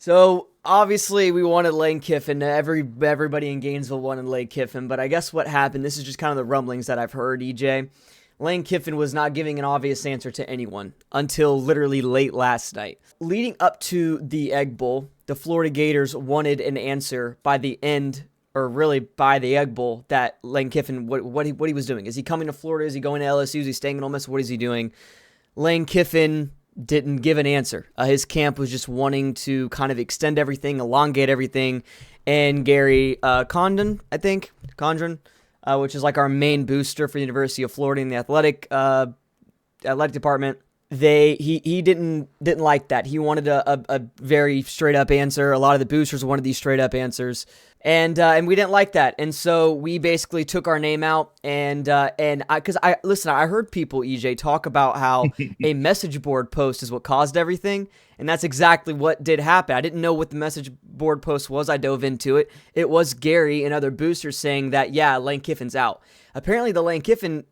So obviously we wanted Lane Kiffin. Everybody in Gainesville wanted Lane Kiffin, but I guess what happened, this is just kind of the rumblings that I've heard, EJ. Lane Kiffin was not giving an obvious answer to anyone until literally late last night. Leading up to the Egg Bowl, the Florida Gators wanted an answer by the end, or really by the Egg Bowl, that Lane Kiffin, what he was doing. Is he coming to Florida? Is he going to LSU? Is he staying in Ole Miss? What is he doing? Lane Kiffin didn't give an answer. His camp was just wanting to kind of extend everything, elongate everything. And Gary Condon, which is like our main booster for the University of Florida in the athletic department, he didn't like that. He wanted a very straight up answer. A lot of the boosters wanted these straight up answers, and we didn't like that. And so we basically took our name out. And I heard people, EJ, talk about how a message board post is what caused everything, and that's exactly what did happen. I didn't know what the message board post was. I dove into it. It was Gary and other boosters saying that, yeah, Lane Kiffin's out. Apparently, the Lane Kiffin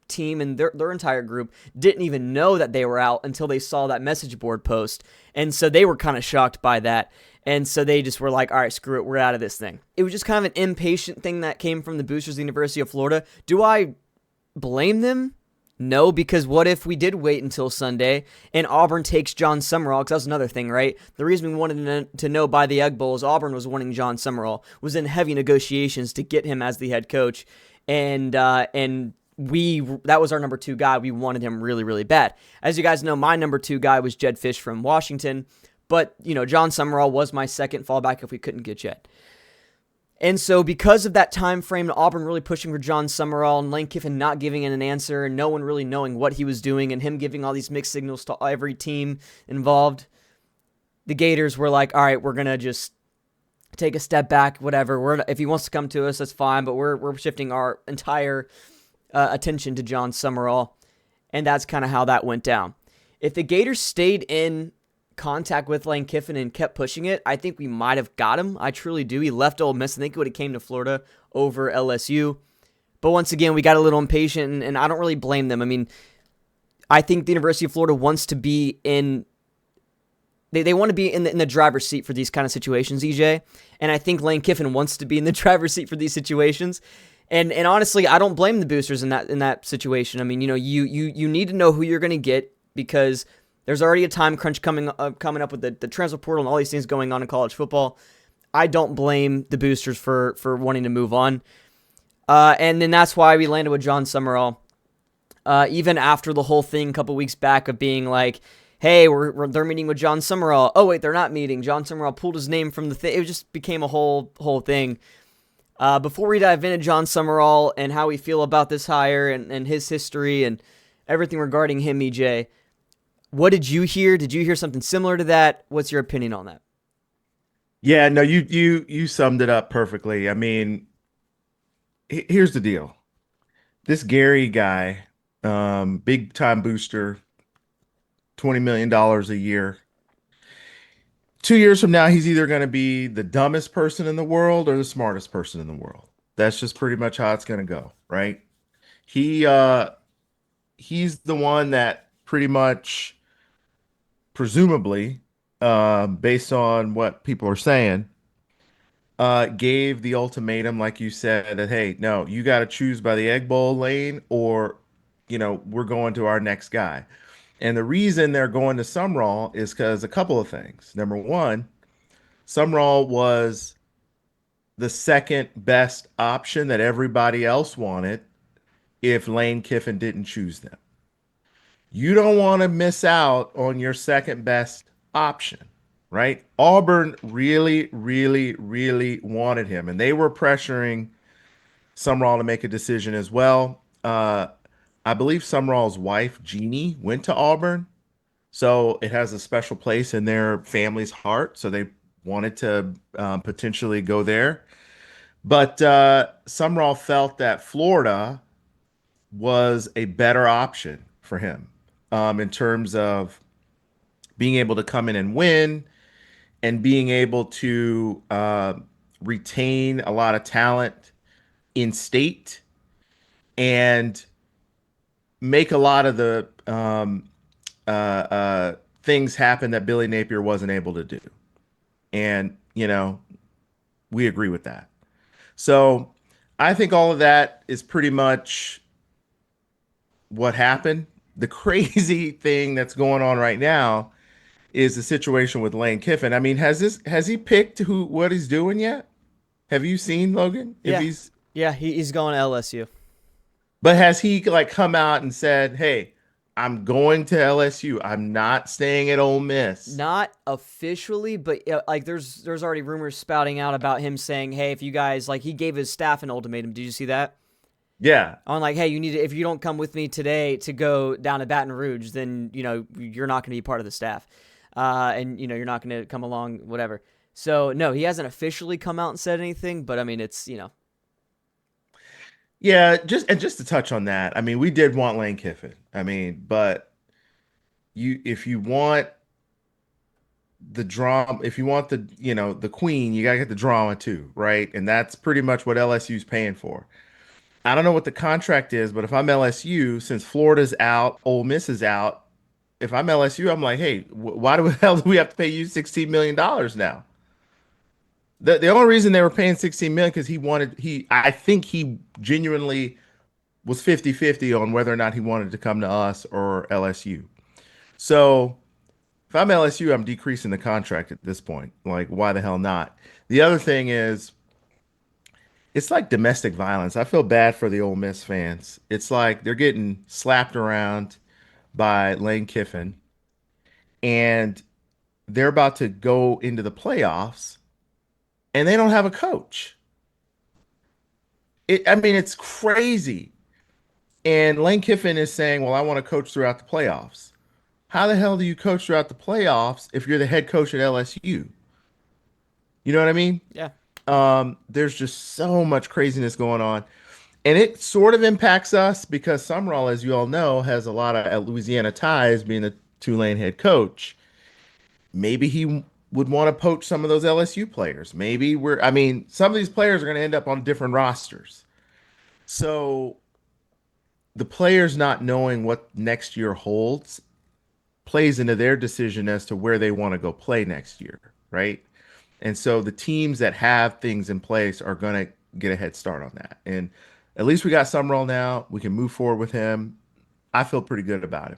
team and their entire group didn't even know that they were out until they saw that message board post. And so they were kind of shocked by that. And so they just were like, all right, screw it, we're out of this thing. It was just kind of an impatient thing that came from the boosters of the University of Florida. Do I blame them? No, because what if we did wait until Sunday and Auburn takes Jon Sumrall? Because that was another thing, right? The reason we wanted to know by the Egg Bowl is Auburn was wanting Jon Sumrall, was in heavy negotiations to get him as the head coach. And that was our number 2 guy. We wanted him really, really bad. As you guys know, my number 2 guy was Jed Fish from Washington, but Jon Sumrall was my second fallback if we couldn't get Jed. And so because of that time frame, Auburn really pushing for Jon Sumrall and Lane Kiffin not giving an answer and no one really knowing what he was doing and him giving all these mixed signals to every team involved, the Gators were like, all right, we're going to just take a step back, whatever. If he wants to come to us, that's fine, but we're shifting our entire attention to Jon Sumrall, and that's kind of how that went down. If the Gators stayed in contact with Lane Kiffin and kept pushing it, I think we might have got him. I truly do. He left Ole Miss. I think he would have came to Florida over LSU. But once again, we got a little impatient, and I don't really blame them. I mean, I think the University of Florida wants to be in... They want to be in the driver's seat for these kind of situations, EJ. And I think Lane Kiffin wants to be in the driver's seat for these situations. And honestly, I don't blame the boosters in that situation. I mean, you need to know who you're going to get, because there's already a time crunch coming up with the transfer portal and all these things going on in college football. I don't blame the boosters for wanting to move on. And then that's why we landed with Jon Sumrall. Even after the whole thing a couple weeks back of being like, hey, they're meeting with Jon Sumrall. Oh, wait, they're not meeting. Jon Sumrall pulled his name from the thing. It just became a whole thing. Before we dive into Jon Sumrall and how we feel about this hire and his history and everything regarding him, EJ, what did you hear? Did you hear something similar to that? What's your opinion on that? Yeah, no, you summed it up perfectly. I mean, here's the deal. This Gary guy, big time booster, $20 million a year. 2 years from now, he's either going to be the dumbest person in the world or the smartest person in the world. That's just pretty much how it's going to go, right? He he's the one that pretty much, presumably, based on what people are saying, gave the ultimatum, like you said, that hey, no, you got to choose by the Egg Bowl lane, or we're going to our next guy. And the reason they're going to Sumrall is because a couple of things. Number one, Sumrall was the second best option that everybody else wanted if Lane Kiffin didn't choose them. You don't want to miss out on your second best option, right? Auburn really, really, really wanted him, and they were pressuring Sumrall to make a decision as well. I believe Sumrall's wife, Jeannie, went to Auburn, so it has a special place in their family's heart. So they wanted to potentially go there. But Sumrall felt that Florida was a better option for him in terms of being able to come in and win and being able to retain a lot of talent in state and make a lot of the things happen that Billy Napier wasn't able to do. And, we agree with that. So I think all of that is pretty much what happened. The crazy thing that's going on right now is the situation with Lane Kiffin. I mean, has he picked what he's doing yet? Have you seen Logan? If Yeah, he's yeah, he's going to LSU. But has he like come out and said, "Hey, I'm going to LSU. I'm not staying at Ole Miss." Not officially, but like there's already rumors spouting out about him saying, "Hey, if you guys like," he gave his staff an ultimatum. Did you see that? Yeah. On like, "Hey, you need to, if you don't come with me today to go down to Baton Rouge, then you're not going to be part of the staff, and you're not going to come along, whatever." So no, he hasn't officially come out and said anything, but I mean, it's Yeah, just to touch on that. I mean, we did want Lane Kiffin. I mean, but if you want the drama, if you want the queen, you gotta get the drama too, right? And that's pretty much what LSU's paying for. I don't know what the contract is, but if I'm LSU, since Florida's out, Ole Miss is out, if I'm LSU, I'm like, hey, why the hell do we have to pay you $16 million now? The only reason they were paying 16 million because I think he genuinely was 50-50 on whether or not he wanted to come to us or LSU. So if I'm LSU, I'm decreasing the contract at this point. Like, why the hell not? The other thing is, it's like domestic violence. I feel bad for the Ole Miss fans. It's like they're getting slapped around by Lane Kiffin, and they're about to go into the playoffs, and they don't have a coach. I mean, it's crazy. And Lane Kiffin is saying, well, I want to coach throughout the playoffs. How the hell do you coach throughout the playoffs if you're the head coach at LSU? You know what I mean? yeah. There's just so much craziness going on. And it sort of impacts us because Sumrall, as you all know, has a lot of Louisiana ties being the Tulane head coach. Maybe he would want to poach some of those LSU players. I mean, some of these players are going to end up on different rosters. So the players not knowing what next year holds plays into their decision as to where they want to go play next year, right? And so the teams that have things in place are going to get a head start on that. And at least we got Summerall now. We can move forward with him. I feel pretty good about him.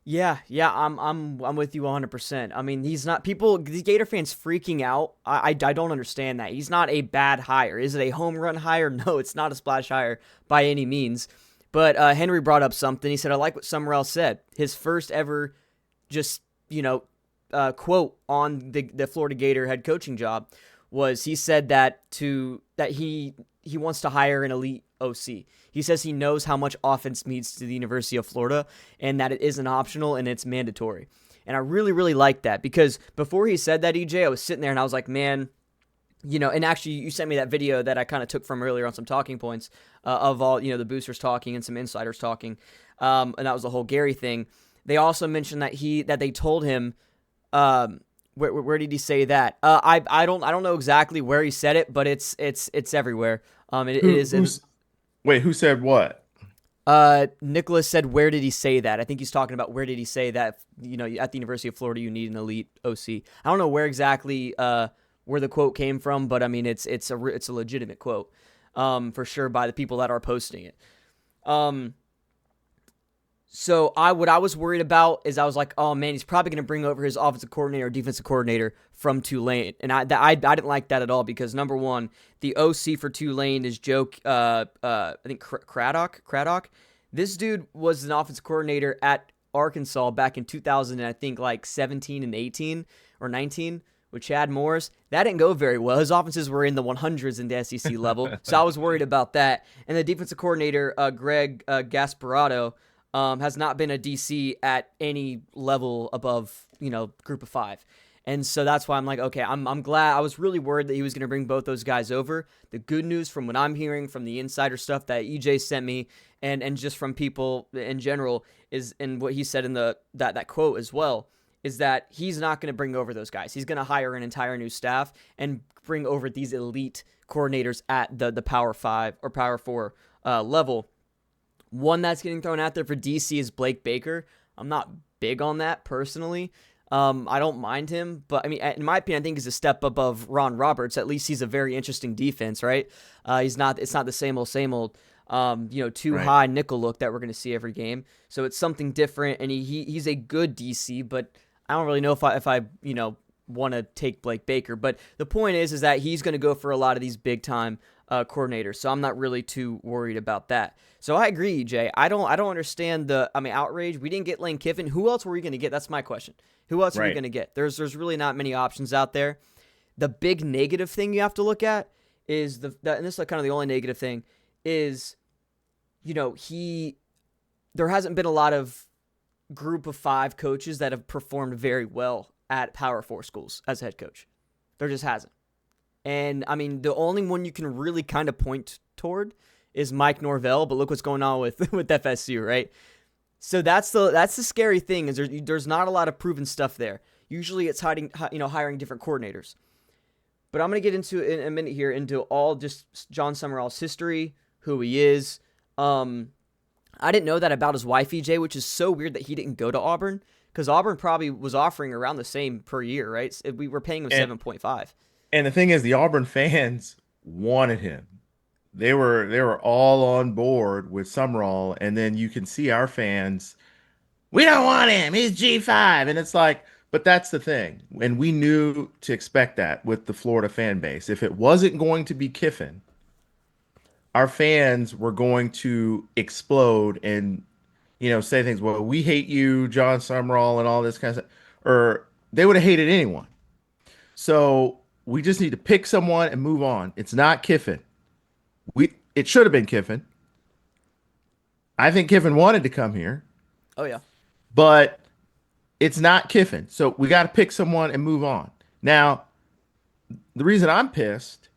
Yeah, I'm with you 100%. I mean, he's not these Gator fans freaking out. I don't understand that. He's not a bad hire. Is it a home run hire? No, it's not a splash hire by any means. But Henry brought up something. He said, I like what Summerall said. His first ever just, quote on the Florida Gator head coaching job was he said that he wants to hire an elite OC. He says he knows how much offense means to the University of Florida and that it isn't optional and it's mandatory. And I really, really like that because before he said that, EJ, I was sitting there and I was like, man, and actually you sent me that video that I kind of took from earlier on some talking points of all, the boosters talking and some insiders talking. And that was the whole Gary thing. They also mentioned that they told him, where did he say that? I don't know exactly where he said it, but it's everywhere. It is. Wait, who said what? Nicholas said, where did he say that? I think he's talking about where did he say that, at the University of Florida, you need an elite OC. I don't know where exactly, where the quote came from, but I mean, it's a legitimate quote, for sure by the people that are posting it. So what I was worried about is I was like, oh man, he's probably going to bring over his offensive coordinator or defensive coordinator from Tulane. And I didn't like that at all because number one, the OC for Tulane is Joe, I think Craddock. This dude was an offensive coordinator at Arkansas back in 2000 and I think like 17 and 18 or 19 with Chad Morris. That didn't go very well. His offenses were in the 100s in the SEC level. So I was worried about that. And the defensive coordinator, Greg Gasparotto, has not been a DC at any level above, group of five. And so that's why I'm like, okay, I'm glad. I was really worried that he was going to bring both those guys over. The good news from what I'm hearing from the insider stuff that EJ sent me and just from people in general is, and what he said in that quote as well, is that he's not going to bring over those guys. He's going to hire an entire new staff and bring over these elite coordinators at the Power 5 or Power 4 level. One that's getting thrown out there for DC is Blake Baker. I'm not big on that personally. I don't mind him, but I mean, in my opinion, I think he's a step above Ron Roberts. At least he's a very interesting defense, right? It's not the same old, too Right. high nickel look that we're going to see every game. So it's something different, and he's a good DC, but I don't really know if I want to take Blake Baker. But the point is that he's going to go for a lot of these big time coordinators, so I'm not really too worried about that. So I agree, EJ. I don't understand outrage. We didn't get Lane Kiffin. Who else were we going to get? That's my question. Who else are we Right. going to get? There's really not many options out there. The big negative thing you have to look at is and this is kind of the only negative thing is, there hasn't been a lot of group of 5 coaches that have performed very well at Power 4 schools as head coach. There just hasn't. And I mean, the only one you can really kind of point toward is Mike Norvell, but look what's going on with FSU, right? So that's the scary thing is there's not a lot of proven stuff there. Usually it's hiring different coordinators. But I'm going to get into in a minute here into all just Jon Sumrall's history, who he is. I didn't know that about his wife, EJ, which is so weird that he didn't go to Auburn because Auburn probably was offering around the same per year, right? We were paying him 7.5. And the thing is, the Auburn fans wanted him. They were all on board with Sumrall, and then you can see our fans, we don't want him. He's G5. And it's like, but that's the thing. And we knew to expect that with the Florida fan base. If it wasn't going to be Kiffin, our fans were going to explode and say things, well, we hate you, Jon Sumrall, and all this kind of stuff. Or they would have hated anyone. So we just need to pick someone and move on. It's not Kiffin. It should have been Kiffin. I think Kiffin wanted to come here, Oh yeah. but it's not Kiffin. So we got to pick someone and move on. Now, the reason I'm pissed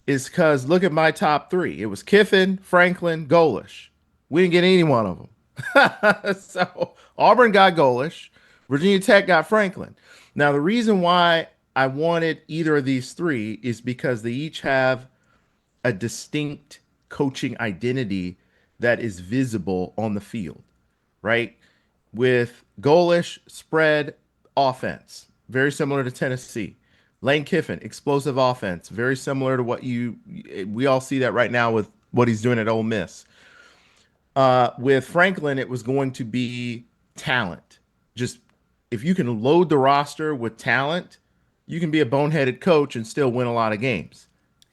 is because look at my top 3. It was Kiffin, Franklin, Golish. We didn't get any one of them. So Auburn got Golish, Virginia Tech got Franklin. Now, the reason why I wanted either of these 3 is because they each have a distinct coaching identity that is visible on the field, right? With Golish, spread offense, very similar to Tennessee. Lane Kiffin, explosive offense, very similar to what we all see that right now with what he's doing at Ole Miss. With Franklin, it was going to be talent. Just if you can load the roster with talent, you can be a boneheaded coach and still win a lot of games.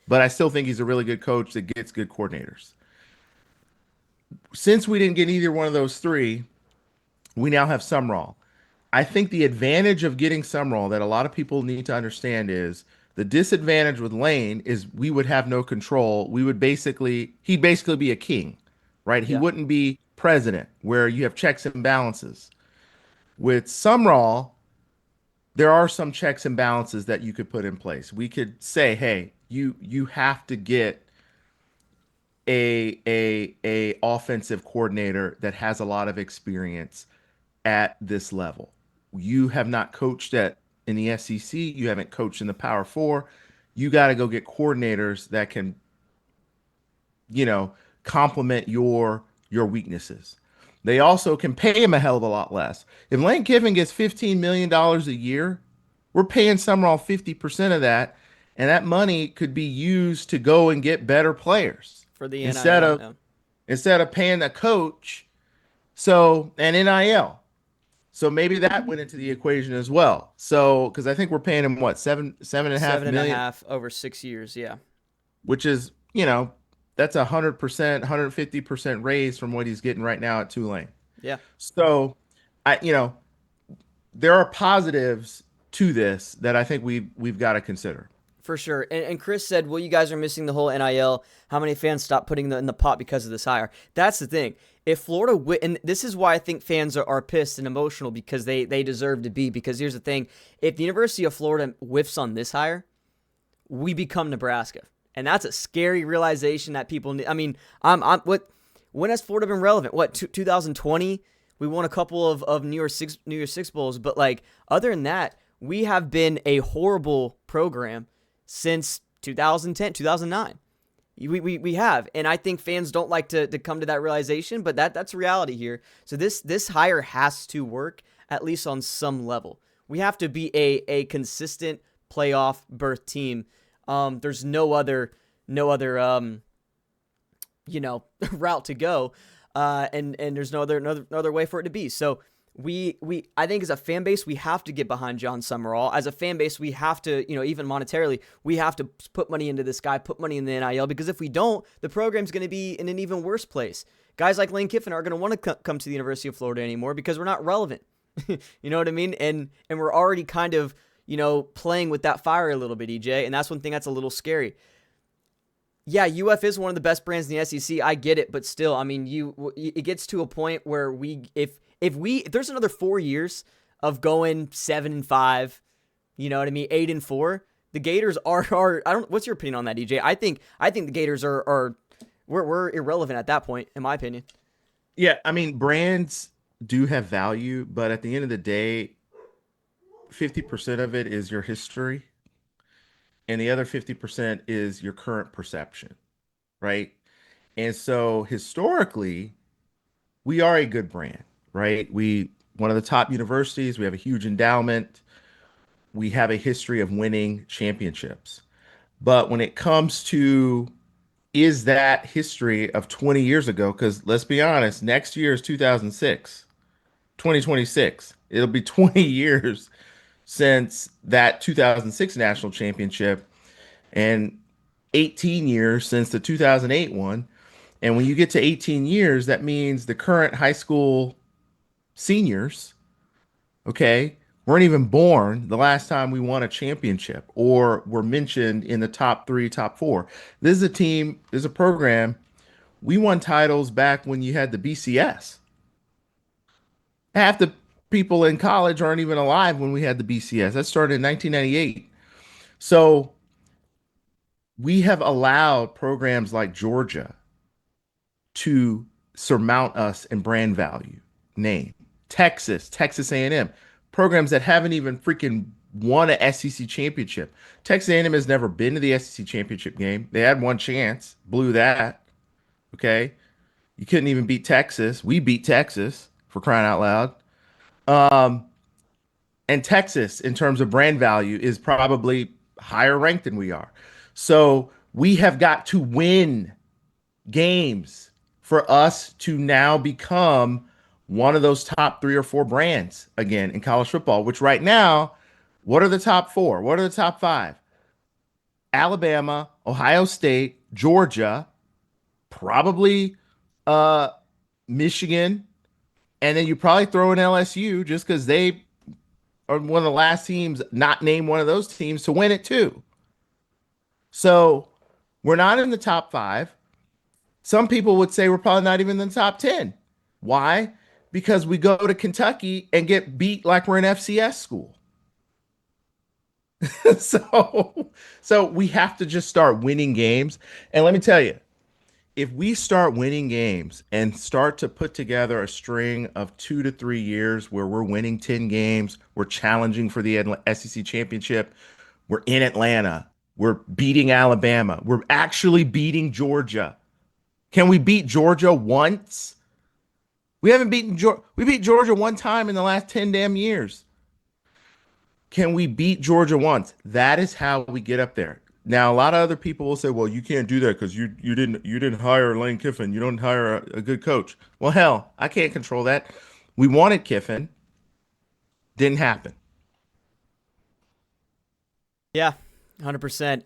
But I still think he's a really good coach that gets good coordinators. Since we didn't get either one of those 3, we now have Sumrall. I think the advantage of getting Sumrall that a lot of people need to understand is the disadvantage with Lane is we would have no control. He'd basically be a king, right? He Yeah. wouldn't be president where you have checks and balances. With Sumrall, there are some checks and balances that you could put in place. We could say, hey, you have to get a offensive coordinator that has a lot of experience at this level. You have not coached in the SEC. You haven't coached in the Power 4. You got to go get coordinators that can, complement your weaknesses. They also can pay him a hell of a lot less. If Lane Kiffin gets $15 million a year, we're paying Sumrall 50% of that, and that money could be used to go and get better players For the instead NIL. of Yeah. instead of paying a coach. So and NIL. So maybe that went into the equation as well. So because I think we're paying him what seven and a half Seven and a million, half over 6 years. Yeah. which is that's 100%, 150% raise from what he's getting right now at Tulane. Yeah. So there are positives to this that I think we've got to consider. For sure. And Chris said, well, you guys are missing the whole NIL. How many fans stopped putting in the pot because of this hire? That's the thing. If Florida and this is why I think fans are pissed and emotional because they deserve to be. Because here's the thing. If the University of Florida whiffs on this hire, we become Nebraska. And that's a scary realization that people need. I mean, when has Florida been relevant? 2020? We won a couple of New Year's Six Bowls. But other than that, we have been a horrible program since 2010, 2009. We have, and I think fans don't like to come to that realization, but that's reality here. So this hire has to work at least on some level. We have to be a consistent playoff berth team. There's no other route to go, and there's no other way for it to be. So I think as a fan base, we have to get behind Jon Sumrall. As a fan base, we have to, even monetarily, we have to put money into this guy, put money in the NIL, because if we don't, the program's going to be in an even worse place. Guys like Lane Kiffin aren't going to want to come to the University of Florida anymore because we're not relevant. You know what I mean? And we're already kind of, playing with that fire a little bit, EJ, and that's one thing that's a little scary. Yeah, UF is one of the best brands in the SEC. I get it, but still, I mean, it gets to a point where if there's another 4 years of going 7-5, you know what I mean, 8-4, the Gators are I don't. What's your opinion on that, EJ? I think the Gators we're irrelevant at that point, in my opinion. Yeah, I mean, brands do have value, but at the end of the day, 50% of it is your history, and the other 50% is your current perception, right? And so historically, we are a good brand, right? We one of the top universities, we have a huge endowment, we have a history of winning championships. But when it comes to is that history of 20 years ago, because let's be honest, next year is 2006, 2026. It'll be 20 years since that 2006 national championship and 18 years since the 2008 one. And when you get to 18 years, that means the current high school seniors, okay, weren't even born the last time we won a championship or were mentioned in the top 3, top 4. This is a team, this is a program. We won titles back when you had the BCS. Half the people in college aren't even alive when we had the BCS. That started in 1998. So we have allowed programs like Georgia to surmount us in brand value, name. Texas A&M, programs that haven't even freaking won a SEC championship. Texas A&M has never been to the SEC championship game. They had one chance, blew that. Okay, you couldn't even beat Texas. We beat Texas, for crying out loud. And Texas, in terms of brand value, is probably higher ranked than we are. So we have got to win games for us to now become one of those top 3 or 4 brands again in college football, which right now, what are the top 4? What are the top 5? Alabama, Ohio State, Georgia, probably Michigan, and then you probably throw in LSU just because they are one of the last teams not named one of those teams to win it too. So we're not in the top 5. Some people would say we're probably not even in the top 10. Why? Because we go to Kentucky and get beat like we're an FCS school. so we have to just start winning games. And let me tell you, if we start winning games and start to put together a string of 2 to 3 years where we're winning 10 games, we're challenging for the SEC championship, we're in Atlanta, we're beating Alabama, we're actually beating Georgia. Can we beat Georgia once? We haven't beaten Georgia. We beat Georgia one time in the last 10 damn years. Can we beat Georgia once? That is how we get up there. Now, a lot of other people will say, "Well, you can't do that because you didn't hire Lane Kiffin. You don't hire a good coach." Well, hell, I can't control that. We wanted Kiffin, didn't happen. Yeah, 100%.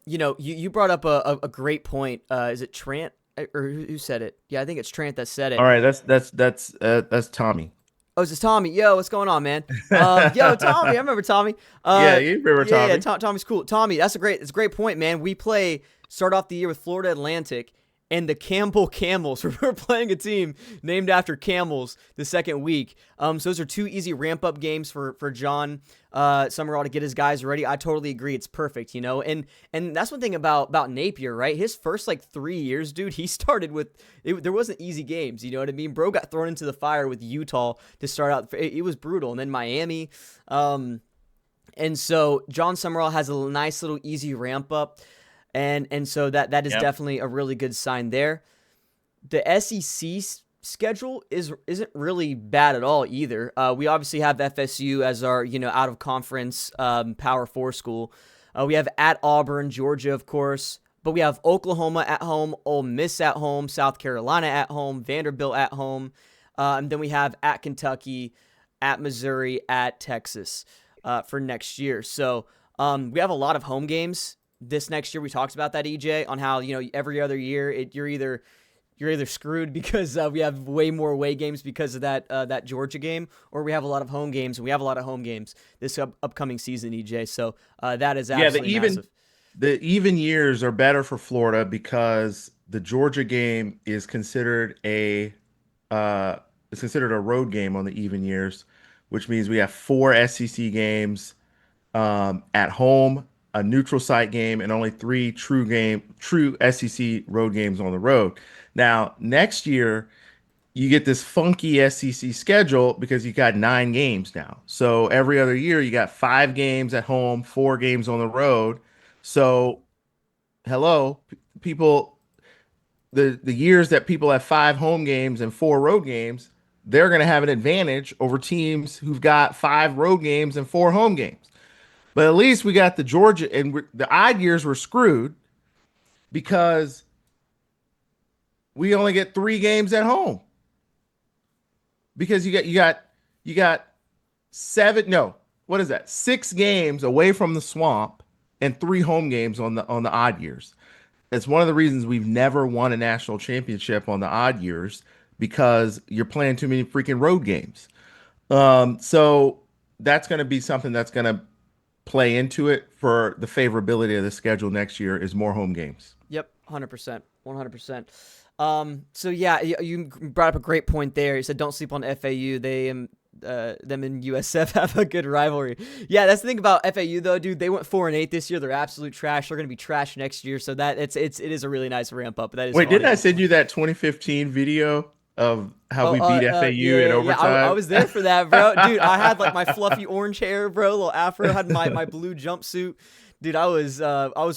You brought up a great point. Is it Trant or who said it? Yeah, I think it's Trant that said it. All right, that's Tommy. Oh, is this Tommy? Yo, what's going on, man? Yo, Tommy, I remember Tommy. Yeah, you remember Tommy. Yeah, Tommy's cool. Tommy, it's a great point, man. We start off the year with Florida Atlantic and the Campbell Camels. We're playing a team named after camels the second week. So those are 2 easy ramp-up games for Jon Sumrall to get his guys ready. I totally agree. It's perfect, And that's one thing about Napier, right? His first 3 years, dude, he started with there wasn't easy games. You know what I mean? Bro got thrown into the fire with Utah to start out. It was brutal, and then Miami. And so Jon Sumrall has a nice little easy ramp up. And so that is Yep. definitely a really good sign there. The SEC schedule isn't really bad at all either. We obviously have FSU as our out of conference Power 4 school. We have at Auburn, Georgia, of course, but we have Oklahoma at home, Ole Miss at home, South Carolina at home, Vanderbilt at home, and then we have at Kentucky, at Missouri, at Texas for next year. So we have a lot of home games this next year. We talked about that, EJ, on how every other year you're either screwed because we have way more away games because of that Georgia game, or we have a lot of home games, and we have a lot of home games this upcoming season, EJ. So that is absolutely massive. The even years are better for Florida because the Georgia game is considered a road game on the even years, which means we have 4 SEC games at home, a neutral site game, and only 3 true SEC road games on the road. Now, next year, you get this funky SEC schedule because you got 9 games now. So every other year, you got 5 games at home, 4 games on the road. So, hello, people, the years that people have 5 home games and 4 road games, they're going to have an advantage over teams who've got 5 road games and 4 home games. But at least we got the Georgia, and the odd years were screwed because we only get 3 games at home. Because you got 6 games away from the swamp and 3 home games on the odd years. It's one of the reasons we've never won a national championship on the odd years, because you're playing too many freaking road games. So that's going to be something that's going to play into it for the favorability of the schedule next year, is more home games. Yep, 100%, 100%. So yeah, you brought up a great point there. You said don't sleep on FAU. Them and USF have a good rivalry. Yeah, that's the thing about FAU though, dude. They went 4-8 this year. They're absolute trash. They're gonna be trash next year. So that it is a really nice ramp up. That is. Wait, didn't I send you that 2015 video of how we beat FAU in overtime? Yeah, I was there for that, bro. Dude, I had like my fluffy orange hair, bro, little afro, had my blue jumpsuit. Dude, I was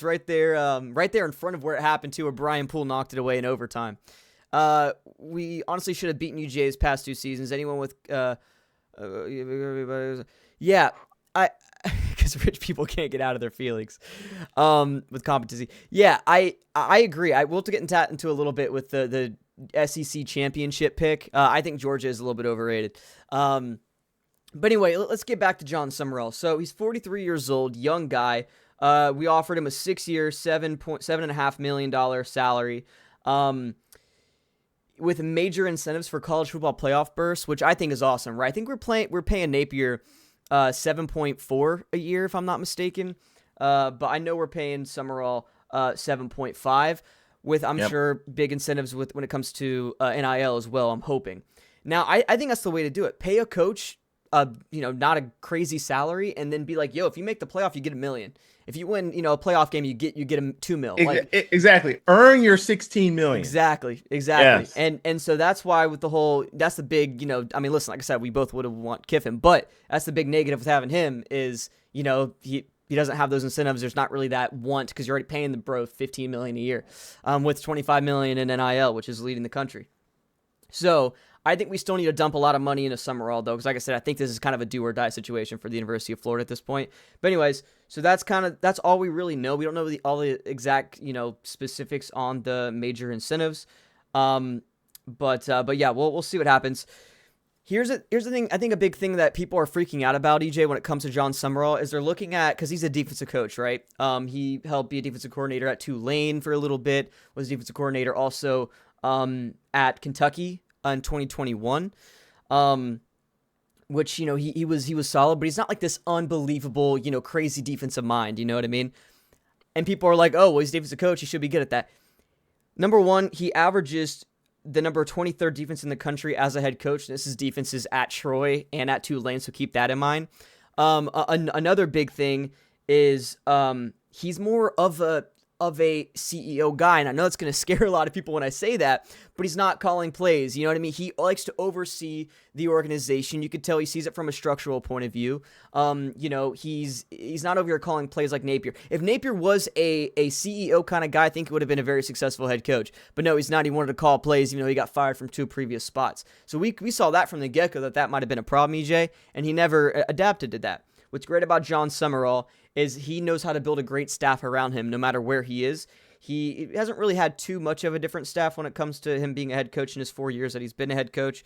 right there in front of where it happened to, where Brian Poole knocked it away in overtime. We honestly should have beaten UGA's past 2 seasons. Anyone with yeah, because rich people can't get out of their feelings with competency. Yeah, I agree. I will get into a little bit with the SEC championship pick. I think Georgia is a little bit overrated. But anyway, let's get back to Jon Sumrall. So he's 43 years old, young guy. We offered him a 6-year, $7.5 million salary, with major incentives for college football playoff bursts, which I think is awesome, right? I think we're paying Napier 7.4 a year, if I'm not mistaken. But I know we're paying Sumrall 7.5, with I'm sure big incentives when it comes to NIL as well. I'm hoping. Now I think that's the way to do it. Pay a coach not a crazy salary, and then be like, yo, if you make the playoff, you get $1 million. If you win, a playoff game, you get him $2 million. Exactly. Earn your $16 million. Exactly. Yes. And so that's why that's the big, listen, like I said, we both would have want Kiffin, but that's the big negative with having him is, he doesn't have those incentives. There's not really that want, because you're already paying the bro $15 million a year, with $25 million in NIL, which is leading the country. So I think we still need to dump a lot of money into Sumrall, though, because like I said, I think this is kind of a do or die situation for the University of Florida at this point. But anyways, so that's all we really know. We don't know all the exact specifics on the major incentives. But yeah, we'll see what happens. Here's the thing. I think a big thing that people are freaking out about, EJ, when it comes to Jon Sumrall, is they're looking at, because he's a defensive coach, right? He helped be a defensive coordinator at Tulane for a little bit. Was a defensive coordinator also at Kentucky in 2021, which he was solid, but he's not like this unbelievable crazy defensive mind. You know what I mean? And people are like, oh, well, he's a defensive coach, he should be good at that. Number one, he averages the number 23rd defense in the country as a head coach. This is defenses at Troy and at Tulane, so keep that in mind. Another big thing is he's more of of a CEO guy. And I know it's going to scare a lot of people when I say that, but he's not calling plays. You know what I mean? He likes to oversee the organization. You could tell he sees it from a structural point of view. He's not over here calling plays like Napier. If Napier was a CEO kind of guy, I think he would have been a very successful head coach. But no, he's not. He wanted to call plays, even though he got fired from 2 previous spots. So we saw that from the get-go that might have been a problem, EJ, and he never adapted to that. What's great about Jon Sumrall is he knows how to build a great staff around him no matter where he is. He hasn't really had too much of a different staff when it comes to him being a head coach in his 4 years that he's been a head coach.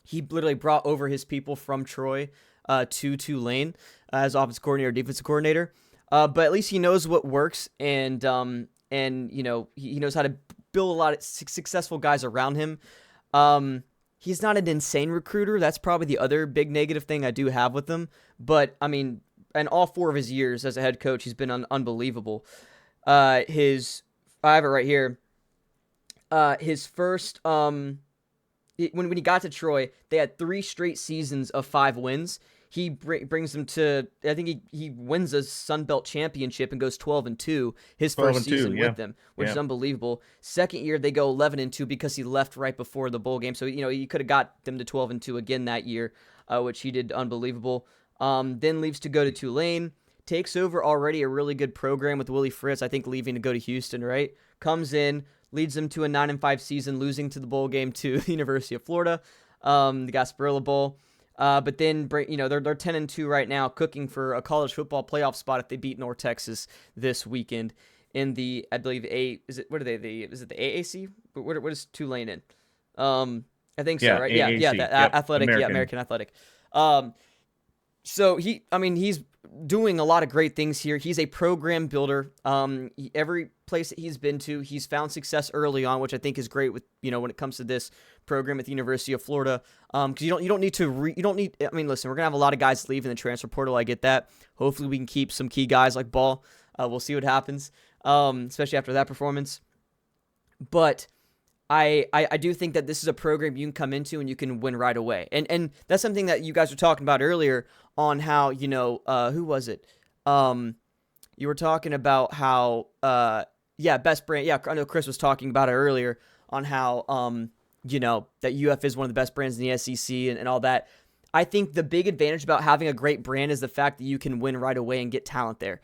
He literally brought over his people from Troy to Tulane as offensive coordinator, defensive coordinator. But at least he knows what works, and he knows how to build a lot of successful guys around him. He's not an insane recruiter. That's probably the other big negative thing I do have with him. But, I mean, in all 4 of his years as a head coach, he's been unbelievable. I have it right here. His first, when he got to Troy, they had 3 straight seasons of 5 wins. He brings them to, I think he wins a Sun Belt championship and goes 12-2 his first season with them, which is unbelievable. Second year, they go 11-2 because he left right before the bowl game. So, he could have got them to 12-2 again that year, which he did unbelievable. Then leaves to go to Tulane, takes over already a really good program with Willie Fritz, I think leaving to go to Houston, right? Comes in, leads them to a 9-5 season, losing to the bowl game to the University of Florida, the Gasparilla Bowl. But then they're 10-2 right now, cooking for a college football playoff spot if they beat North Texas this weekend in the, I believe, is it the AAC? What is Tulane in? I think so, right? AAC. Athletic, American Athletic. So he's doing a lot of great things here. He's a program builder. Every place that he's been to, he's found success early on, which I think is great with, when it comes to this program at the University of Florida. Cause you don't need, listen, we're gonna have a lot of guys leave in the transfer portal. I get that. Hopefully we can keep some key guys like Ball. We'll see what happens. Especially after that performance. But I do think that this is a program you can come into and you can win right away. And that's something that you guys were talking about earlier on how, who was it? You were talking about how, best brand. Yeah, I know Chris was talking about it earlier on how, that UF is one of the best brands in the SEC and all that. I think the big advantage about having a great brand is the fact that you can win right away and get talent there.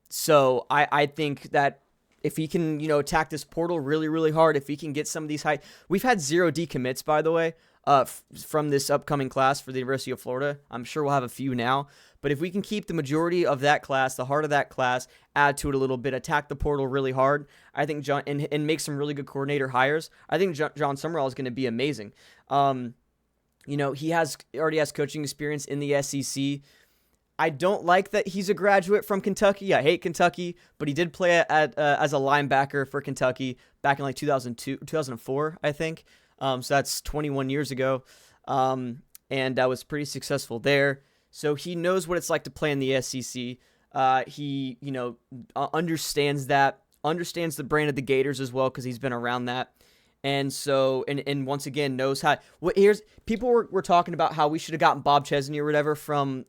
So I think that if he can, attack this portal really, really hard, if he can get some of these we've had 0 decommits, by the way, from this upcoming class for the University of Florida. I'm sure we'll have a few now, but if we can keep the majority of that class, the heart of that class, add to it a little bit, attack the portal really hard, I think John and make some really good coordinator hires, I think Jon Sumrall is going to be amazing. He already has coaching experience in the SEC. I don't like that he's a graduate from Kentucky. I hate Kentucky, but he did play as a linebacker for Kentucky back in 2004, I think. So that's 21 years ago. And I was pretty successful there. So he knows what it's like to play in the SEC. He, understands the brand of the Gators as well because he's been around that. And so, and once again, knows how. People were talking about how we should have gotten Bob Chesney or whatever from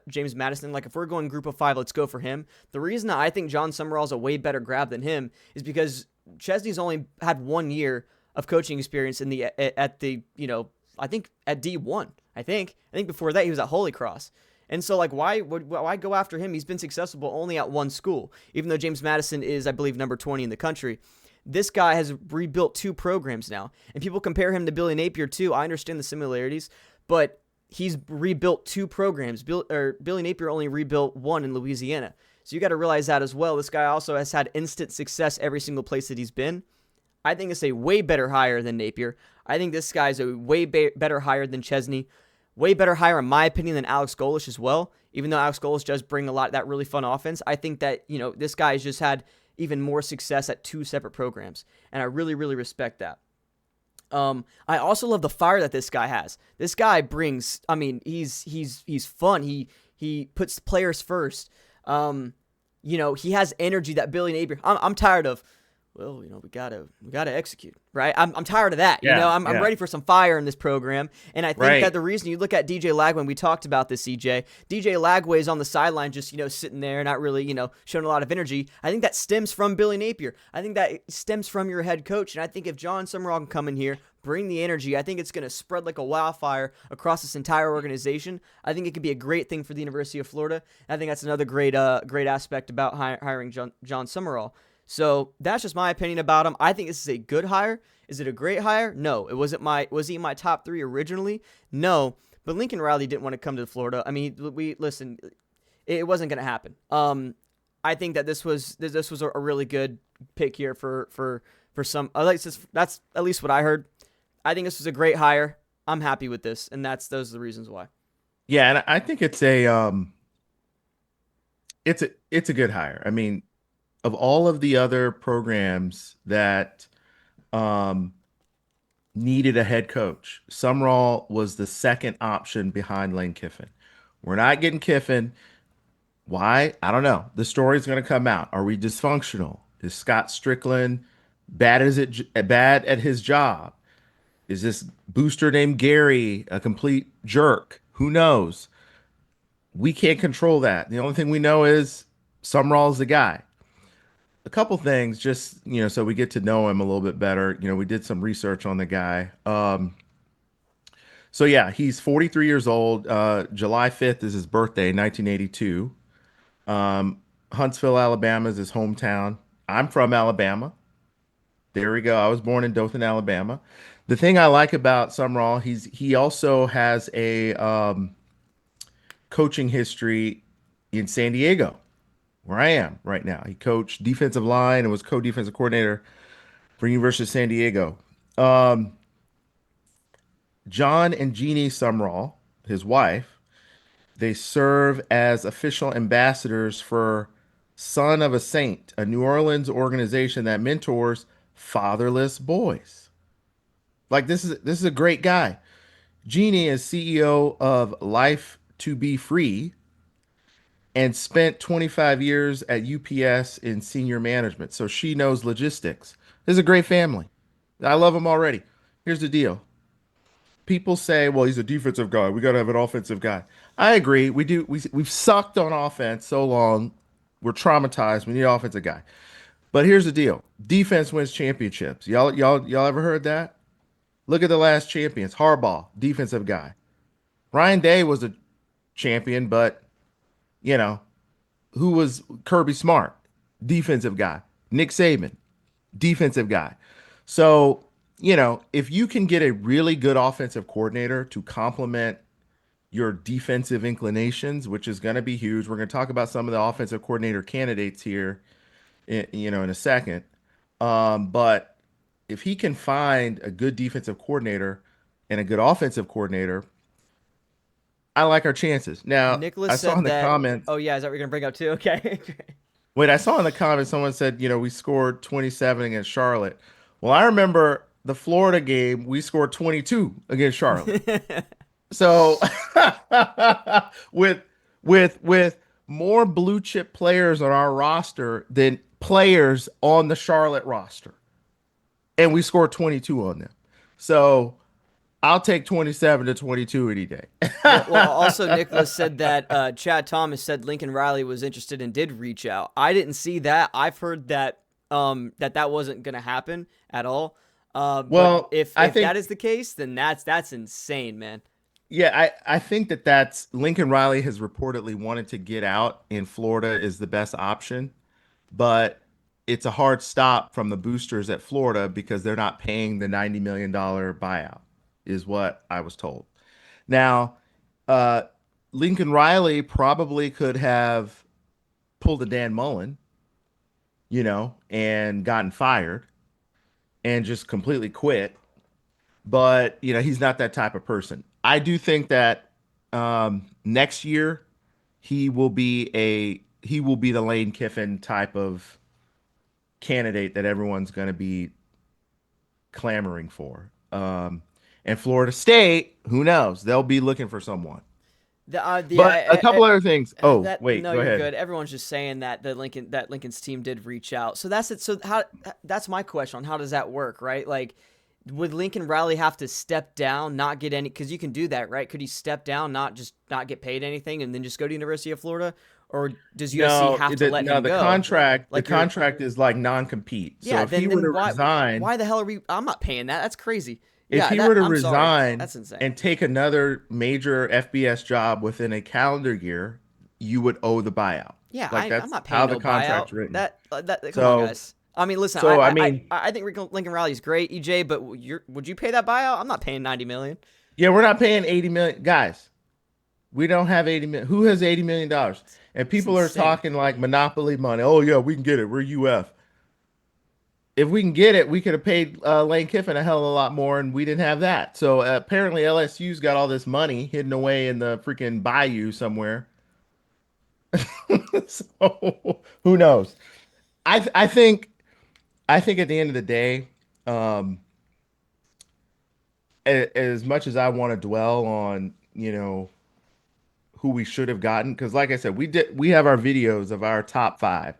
James Madison. Like, if we're going group of 5, let's go for him. The reason that I think Jon Sumrall is a way better grab than him is because Chesney's only had 1 year of coaching experience I think at D1. I think before that he was at Holy Cross. And so, why go after him? He's been successful only at 1 school, even though James Madison is, I believe, number 20 in the country. This guy has rebuilt 2 programs now, and people compare him to Billy Napier too. I understand the similarities, but he's rebuilt 2 programs. Billy Napier only rebuilt 1 in Louisiana. So you got to realize that as well. This guy also has had instant success every single place that he's been. I think it's a way better hire than Napier. I think this guy's a way better hire than Chesney. Way better hire, in my opinion, than Alex Golesh as well. Even though Alex Golesh does bring a lot of that really fun offense, I think that, this guy has just had even more success at 2 separate programs. And I really, really respect that. I also love the fire that this guy has. This guy brings, he's fun. He puts players first. He has energy that Billy Napier, I'm tired of, well, we gotta execute, right? I'm tired of that. Yeah, I'm yeah, ready for some fire in this program, and I think that right. the reason you look at DJ Lagway, we talked about this, DJ Lagway is on the sideline, just sitting there, not really showing a lot of energy. I think that stems from Billy Napier. I think that stems from your head coach, and I think if Jon Sumrall can come in here, bring the energy, I think it's going to spread like a wildfire across this entire organization. I think it could be a great thing for the University of Florida. I think that's another great aspect about hiring Jon Sumrall. So that's just my opinion about him. I think this is a good hire. Is it a great hire? No. Was he in my top 3 originally? No. But Lincoln Riley didn't want to come to Florida. I mean, listen, it wasn't going to happen. I think that this was a really good pick here for some. That's at least what I heard. I think this was a great hire. I'm happy with this, and those are the reasons why. Yeah, and I think it's a good hire. I mean, of all of the other programs that um needed a head coach, Sumrall was the second option behind Lane Kiffin. We're not getting Kiffin. Why? I don't know. The story's going to come out. Are we dysfunctional? Is Scott Strickland bad at his job? Is this booster named Gary a complete jerk? Who knows? We can't control that. The only thing we know is Sumrall's the guy. A couple things, just so we get to know him a little bit better. We did some research on the guy. So yeah, he's 43 years old. July 5th is his birthday, 1982. Um, Huntsville, Alabama is his hometown. I'm from Alabama. There we go. I was born in Dothan, Alabama. The thing I like about Sumrall, he also has a coaching history in San Diego, where I am right now. He coached defensive line and was co-defensive coordinator for University of San Diego. Um, John and Jeannie Sumrall, his wife, they serve as official ambassadors for Son of a Saint, a New Orleans organization that mentors fatherless boys. Like this is a great guy. Jeannie is CEO of Life to Be Free and spent 25 years at UPS in senior management. So she knows logistics. This is a great family. I love them already. Here's the deal. People say, well, he's a defensive guy. We got to have an offensive guy. I agree. We do. We've sucked on offense so long. We're traumatized. We need an offensive guy. But here's the deal. Defense wins championships. Y'all ever heard that? Look at the last champions. Harbaugh, defensive guy. Ryan Day was a champion, but you know, who was Kirby Smart? Defensive guy. Nick Saban, defensive guy. So, if you can get a really good offensive coordinator to complement your defensive inclinations, which is going to be huge. We're going to talk about some of the offensive coordinator candidates here, in a second. But if he can find a good defensive coordinator and a good offensive coordinator, I like our chances. Now, Nicholas I saw said in the that. comments, Oh yeah, is that what you're gonna bring up too? Okay. wait, I saw in the comments someone said, we scored 27 against Charlotte. Well, I remember the Florida game, we scored 22 against Charlotte. So with with more blue chip players on our roster than players on the Charlotte roster, and we scored 22 on them. So I'll take 27 to 22 any day. Well, also Nicholas said that Chad Thomas said Lincoln Riley was interested and did reach out. I didn't see that. I've heard that that wasn't gonna happen at all. But Well, I if think that is the case, then that's insane, man. yeah, I think that's Lincoln Riley has reportedly wanted to get out, and Florida is the best option, but it's a hard stop from the boosters at Florida because they're not paying the $90 million buyout, is what I was told. Now, uh, Lincoln Riley probably could have pulled a Dan Mullen, and gotten fired and just completely quit. But he's not that type of person. I do think that next year he will be the Lane Kiffin type of candidate that everyone's going to be clamoring for. And Florida State, who knows? They'll be looking for someone. But a couple other things. Oh, that wait, no, go you're ahead. good. Everyone's just saying that Lincoln's team did reach out. So that's it. So that's my question on how does that work, right? Like, would Lincoln Riley have to step down, not get any? Because you can do that, right? Could he step down, not get paid anything, and then just go to University of Florida, or does USC No, have to let him the go? the Like you're, contract is like non-compete. So yeah. if he Then were to resign, why the hell are we? I'm not paying that. That's crazy. if Yeah, he were to I'm sorry. resign That's insane. and take another major FBS job within a calendar year, you would owe the buyout. Yeah, Like I'm that's not how paying the no buyout. contract's written. That come on, So, guys. I mean, listen, I mean, I think Lincoln Riley is great, EJ, but would you pay that buyout? I'm not paying 90 million. yeah, we're not paying 80 million. Guys, we don't have 80 million. Who has $80 million? And It's people are insane. talking like monopoly money. Oh yeah, we can get it. We're UF. If we can get it, we could have paid Lane Kiffin a hell of a lot more, and we didn't have that. So apparently LSU's got all this money hidden away in the freaking bayou somewhere. So who knows? I think at the end of the day, um, as much as I want to dwell on, who we should have gotten, because like I said, we have our videos of our top five.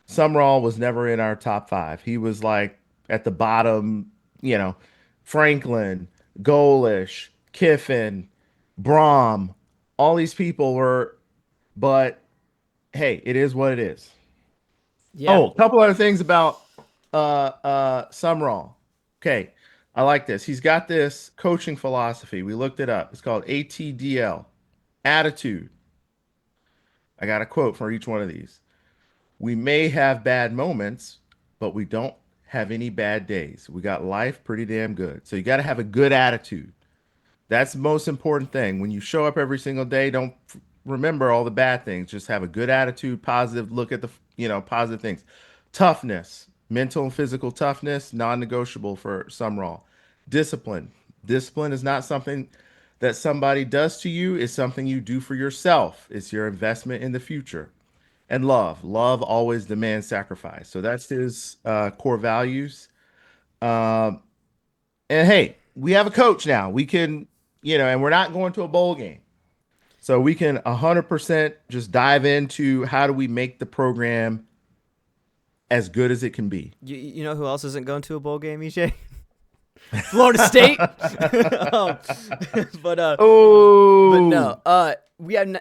Sumrall was never in our top five. He was like at the bottom, you know, Franklin, Golish, Kiffin, Brom, all these people were, but hey, it is what it is. Yeah. Oh, a couple other things about Sumrall. Okay, I like this. He's got this coaching philosophy. We looked it up. It's called ATDL, attitude. I got a quote for each one of these. We may have bad moments, but we don't have any bad days. We got life pretty damn good. So you got to have a good attitude. That's the most important thing. When you show up every single day, don't remember all the bad things. Just have a good attitude, positive look at the, positive things. Toughness, mental and physical toughness, non-negotiable for Sumrall. Discipline. Discipline is not something that somebody does to you, it's something you do for yourself. It's your investment in the future. And love. Love always demands sacrifice. So that's his core values. Um, and hey, we have a coach now. We can, and we're not going to a bowl game. So we can 100% just dive into how do we make the program as good as it can be. You know who else isn't going to a bowl game, EJ? Florida State. um, but but Oh, no. We have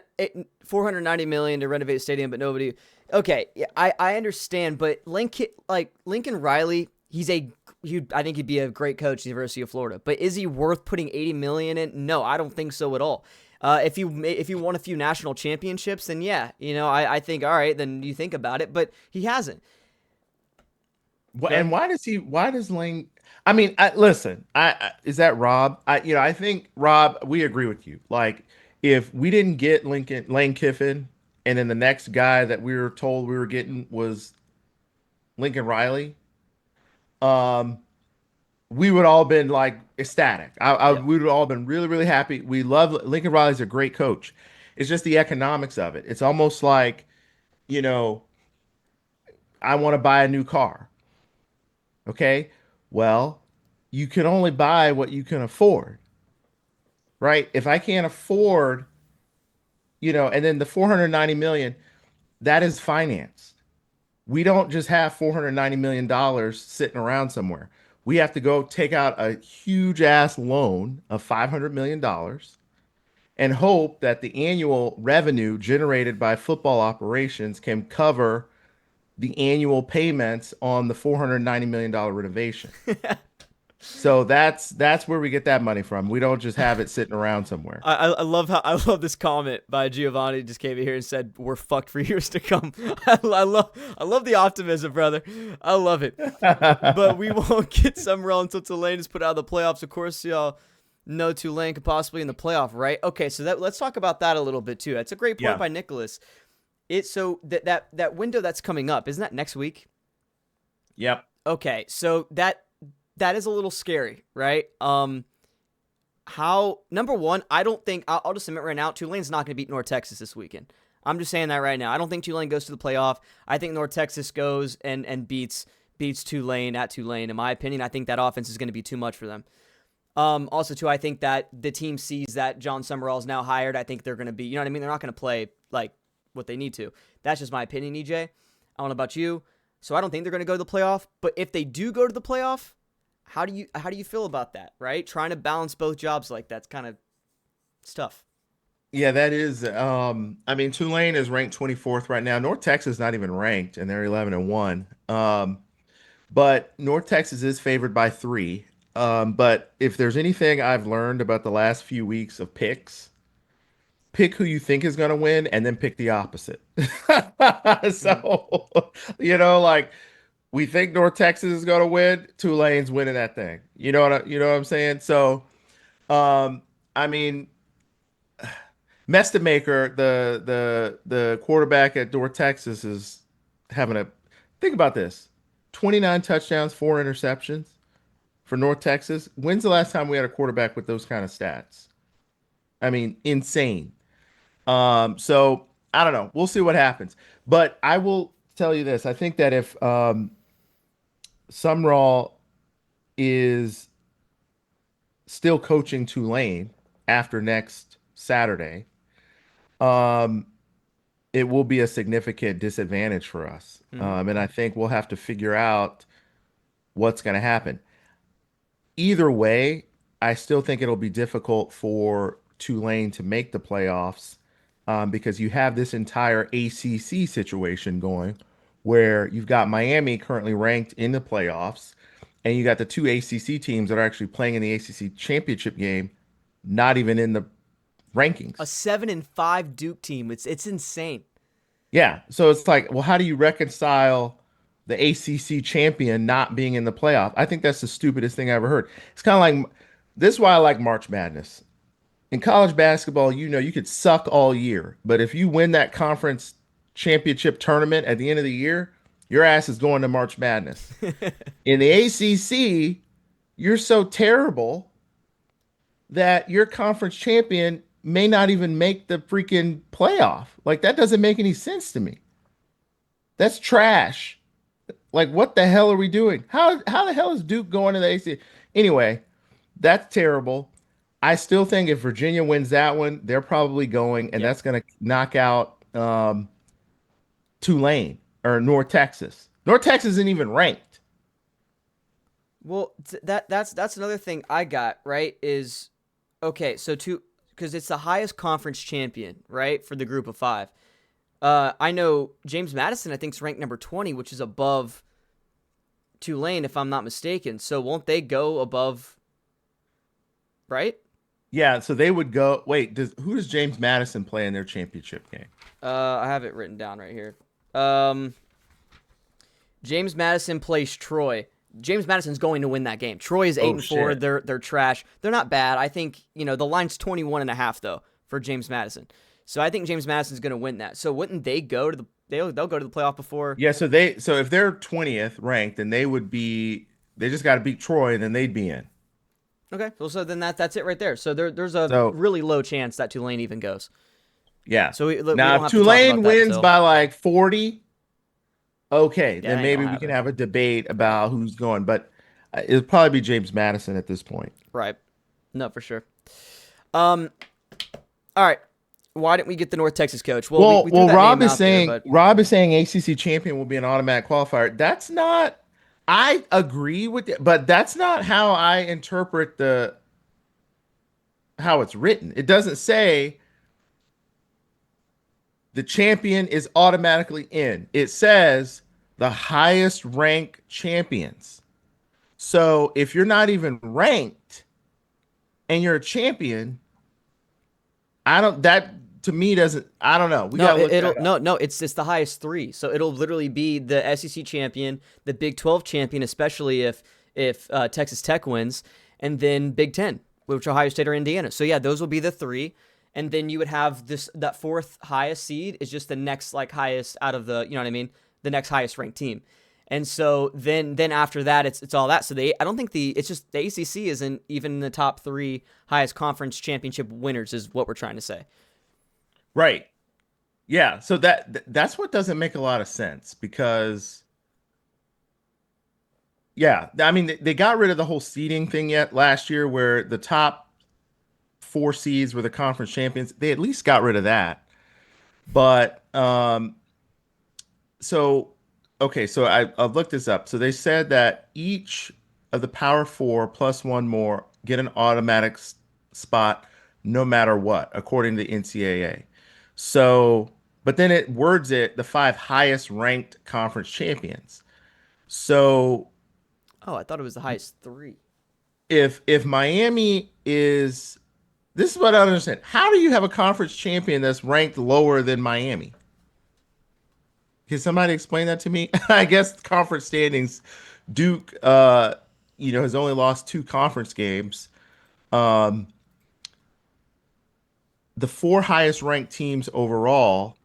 490 million to renovate the stadium, but nobody. Okay, yeah, I understand, but Lincoln Riley, I think he'd be a great coach at the University of Florida. But is he worth putting 80 million in? No, I don't think so at all. If you won a few national championships, then yeah, I think all right, then you think about it. But he hasn't. and why does Lane? I mean, listen. Is that Rob? I think Rob. We agree with you. Like, if we didn't get Lane Kiffin, and then the next guy that we were told we were getting was Lincoln Riley, um, we would all been like ecstatic. Yep. We would all been really, really happy. We love Lincoln Riley's a great coach. It's just the economics of it. It's almost like, you know, I want to buy a new car. Okay. Well, you can only buy what you can afford, right? If I can't afford, and then the 490 million, that is financed. We don't just have $490 million sitting around somewhere. We have to go take out a huge ass loan of $500 million and hope that the annual revenue generated by football operations can cover the annual payments on the $490 million renovation. So that's where we get that money from. We don't just have it sitting around somewhere. I love this comment by Giovanni. Just came in here and said we're fucked for years to come. I love the optimism, brother. I love it. But we won't get Summerall until Tulane is put out of the playoffs. Of course, y'all know Tulane could possibly in the playoff, right? Okay, so let's talk about that a little bit too. That's a great point Yeah. by Nicholas. So that window that's coming up, isn't that next week? Yep. Okay, so that is a little scary, right? How number one, I don't think I'll just admit right now, Tulane's not going to beat North Texas this weekend. I'm just saying that right now. I don't think Tulane goes to the playoff. I think North Texas goes and beats Tulane at Tulane. In my opinion, I think that offense is going to be too much for them. Also, too, I think that the team sees that Jon Sumrall is now hired. I think they're going to be, you know what I mean? They're not going to play like what they need to. That's just my opinion, EJ. I don't know about you. So I don't think they're going to go to the playoff. But if they do go to the playoff, how do you feel about that? Right? Trying to balance both jobs like that's kind of it's tough. Yeah, that is. I mean, Tulane is ranked 24th right now. North Texas is not even ranked, and they're 11-1. But North Texas is favored by 3. But if there's anything I've learned about the last few weeks of picks, pick who you think is going to win, and then pick the opposite. Mm-hmm. So, like we think North Texas is going to win, Tulane's winning that thing. You know what I'm saying? So, um, I mean. Mestamaker, the quarterback at North Texas, is having a think about this: 29 touchdowns, 4 interceptions for North Texas. When's the last time we had a quarterback with those kind of stats? I mean, insane. So I don't know. We'll see what happens. But I will tell you this: I think that if Sumrall is still coaching Tulane after next Saturday, um, it will be a significant disadvantage for us. Mm-hmm. And I think we'll have to figure out what's going to happen. Either way, I still think it'll be difficult for Tulane to make the playoffs because you have this entire ACC situation going where you've got Miami currently ranked in the playoffs, and you got the 2 ACC teams that are actually playing in the ACC championship game, not even in the A rankings. 7-5 Duke team. It's insane. Yeah. So it's like, well, how do you reconcile the ACC champion not being in the playoff? I think that's the stupidest thing I ever heard. It's kind of like this is why I like March Madness. In college basketball, you could suck all year, but if you win that conference championship tournament at the end of the year, your ass is going to March Madness. In the ACC, you're so terrible that your conference champion may not even make the freaking playoff. Like that doesn't make any sense to me. That's trash. Like, what the hell are we doing? How the hell is Duke going to the AC? Anyway, that's terrible. I still think if Virginia wins that one, they're probably going, and Yep. that's going to knock out Tulane or North Texas. North Texas isn't even ranked. Well, that's another thing I got, right? Is okay, so two because it's the highest conference champion, right, for the group of 5. I know James Madison I think is ranked number 20, which is above Tulane if I'm not mistaken. So won't they go above, right? Yeah, so they would go. Wait, who does James Madison play in their championship game? I have it written down right here. Um James Madison plays Troy. James Madison's going to win that game. Troy is 8 Oh and 4. shit. They're trash. They're not bad. I think, the line's 21.5 though for James Madison. So I think James Madison's going to win that. So wouldn't they go to they'll go to the playoff before? Yeah, so if they're 20th ranked, then they just got to beat Troy and then they'd be in. Okay. Well, so then that's it right there. So there's a So really low chance that Tulane even goes. yeah. So we Now don't if have to talk about Tulane that wins until by like 40, okay, yeah, that then ain't maybe gonna we can happen. have a debate Right. about who's going. But it'll probably be James Madison at this point. Right. No, for sure. Um. All right. Why didn't we get the North Texas coach? Well, we threw Well, that name out there, but Rob is saying ACC champion will be an automatic qualifier. That's not. I agree with it, but that's not how I interpret the how it's written. It doesn't say the champion is automatically in. It says the highest rank champions. So if you're not even ranked and you're a champion, I don't that to me doesn't I don't know. We no, gotta look it'll that up. no, it's the highest 3. So it'll literally be the SEC champion, the Big 12 champion, especially if Texas Tech wins, and then Big 10, which Ohio State or Indiana. So yeah, those will be the 3, and then you would have that fourth highest seed is just the next like highest out of the, you know what I mean, the next highest ranked team. And so then after that it's all that. So I don't think it's just the ACC isn't even in the top 3 highest conference championship winners is what we're trying to say. Right. Yeah. So that's what doesn't make a lot of sense because yeah, I mean they got rid of the whole seeding thing yet last year where the top four seeds were the conference champions. They at least got rid of that. But so okay, so I've looked this up. So they said that each of the Power Four plus one more get an automatic spot no matter what, according to the NCAA. So, but then it words it the five highest ranked conference champions. So Oh, I thought it was the highest three. if Miami is this is what I don't understand. How do you have a conference champion that's ranked lower than Miami? Can somebody explain that to me? I guess conference standings, Duke, has only lost two conference games. Um, the four highest ranked teams overall,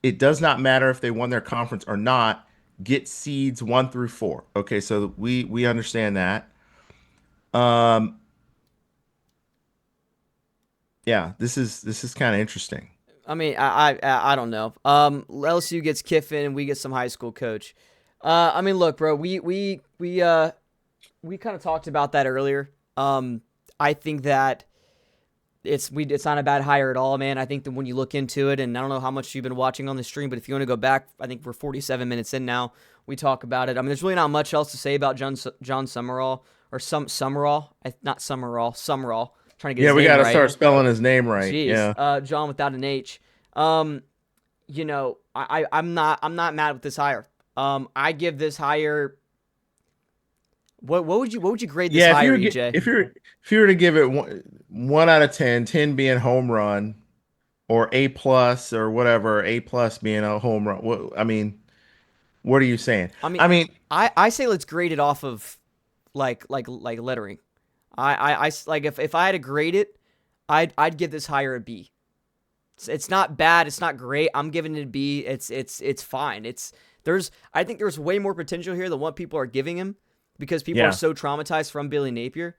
it does not matter if they won their conference or not, get seeds one through four. Okay, so we understand that. Um, yeah, this is kind of interesting. I mean, I don't know. LSU gets Kiffin, and we get some high school coach. I mean, look, bro, we kind of talked about that earlier. I think that it's not a bad hire at all, man. I think that when you look into it, and I don't know how much you've been watching on the stream, but if you want to go back, I think we're 47 minutes in now. We talk about it. I mean, there's really not much else to say about Jon Sumrall or Sumrall, not Summerall, Sumrall. Trying to get Yeah, his we name got to right. start spelling his name right. Jeez, Yeah. John without an H. I'm not mad with this hire. I give this hire. What would you grade this Yeah, hire, EJ? if you were to give it one out of 10, 10 being home run or A plus or whatever, A plus being a home run. I mean, what are you saying? I mean, I mean, I say let's grade it off of like lettering. Like if I had to grade it, I'd give this hire a B. It's not bad. It's not great. I'm giving it a B. It's fine. I think there's way more potential here than what people are giving him because people are yeah, so traumatized from Billy Napier.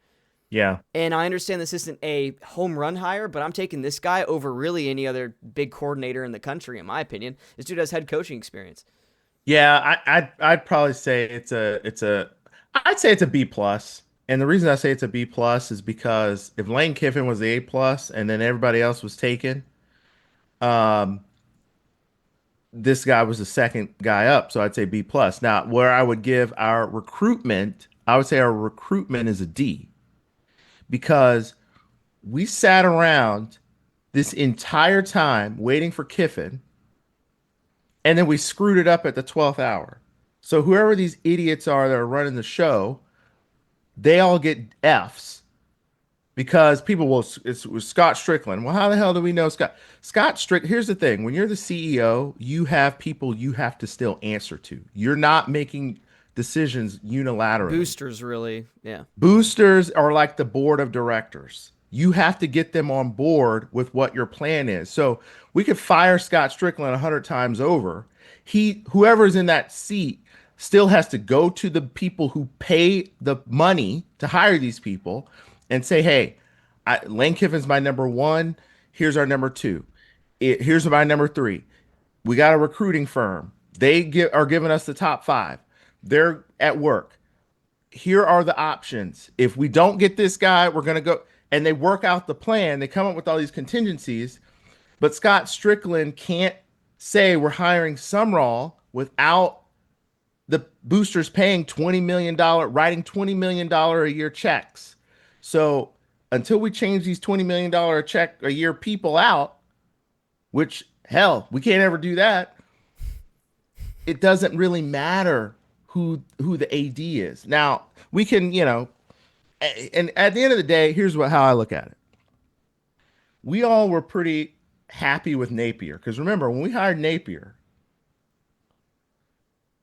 yeah. And I understand this isn't a home run hire, but I'm taking this guy over really any other big coordinator in the country, in my opinion. This dude has head coaching experience. Yeah, I'd probably say I'd say it's a B plus. And the reason I say it's a B plus is because if Lane Kiffin was the A plus and then everybody else was taken, um, this guy was the second guy up, so I'd say B plus. Now, where I would give our recruitment, I would say our recruitment is a D because we sat around this entire time waiting for Kiffin, and then we screwed it up at the 12th hour. So whoever these idiots are that are running the show, they all get Fs because people will it was Scott Strickland. Well, how the hell do we know Scott Strick? Here's the thing: when you're the CEO, you have people you have to still answer to. You're not making decisions unilaterally. Boosters, really. Yeah. Boosters are like the board of directors. You have to get them on board with what your plan is. So we could fire Scott Strickland 100 times over. Whoever's in that seat still has to go to the people who pay the money to hire these people and say, "Hey, Lane Kiffin's my number one. Here's our number two. Here's my number three. We got a recruiting firm. Are giving us the top five. They're at work. Here are the options. If we don't get this guy, we're going to go." And they work out the plan. They come up with all these contingencies. But Scott Strickland can't say we're hiring Sumrall without the boosters paying $20 million, writing $20 million a year checks. So until we change these $20 million check a year people out, which hell, we can't ever do that, it doesn't really matter who the AD is. Now, we can, and at the end of the day, here's how I look at it. We all were pretty happy with Napier because remember when we hired Napier,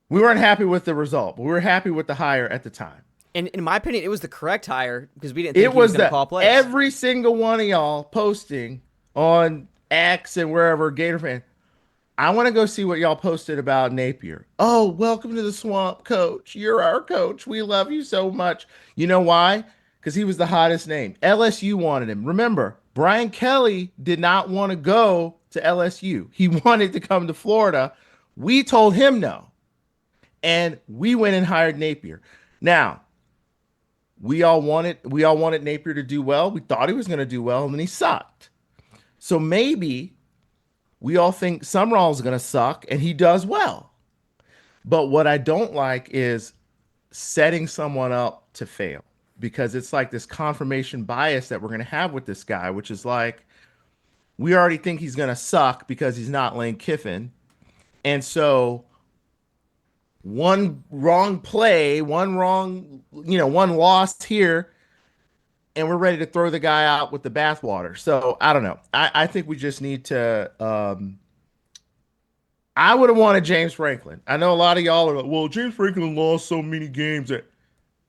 we weren't happy with the result, but we were happy with the hire at the time. And in my opinion, it was the correct hire because we didn't think It he was was going to that call plays. every single one of y'all posting on X and wherever Gator fan. I want to go see what y'all posted about Napier. Oh, welcome to the swamp, coach. You're our coach. We love you so much. You know why? Because he was the hottest name. LSU wanted him. Remember, Brian Kelly did not want to go to LSU. He wanted to come to Florida. We told him no. And we went and hired Napier. Now, we all wanted Napier to do well. We thought he was going to do well, and then he sucked. So maybe we all think Sumrall's going to suck, and he does well. But what I don't like is setting someone up to fail because it's like this confirmation bias that we're going to have with this guy, which is like we already think he's going to suck because he's not Lane Kiffin. And so one wrong play, one loss here, and we're ready to throw the guy out with the bathwater. So I don't know. I think we just need to. I would have wanted James Franklin. I know a lot of y'all are like, well, James Franklin lost so many games that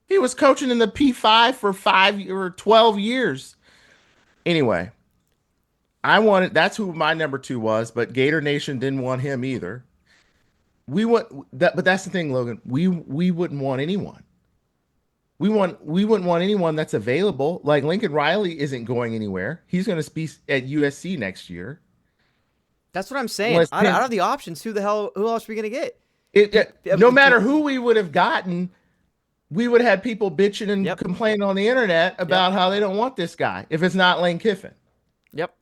he was coaching in the P5 for 5 or 12 years. Anyway, that's who my number two was, but Gator Nation didn't want him either. We want that, but that's the thing, Logan. We wouldn't want anyone. We wouldn't want anyone that's available. Like Lincoln Riley isn't going anywhere. He's going to be at USC next year. That's what I'm saying. Unless Out of the options, who else are we gonna get? no matter who we would have gotten, we would have had people bitching and Yep. complaining on the internet about how they don't want this guy if it's not Lane Kiffin. Yep.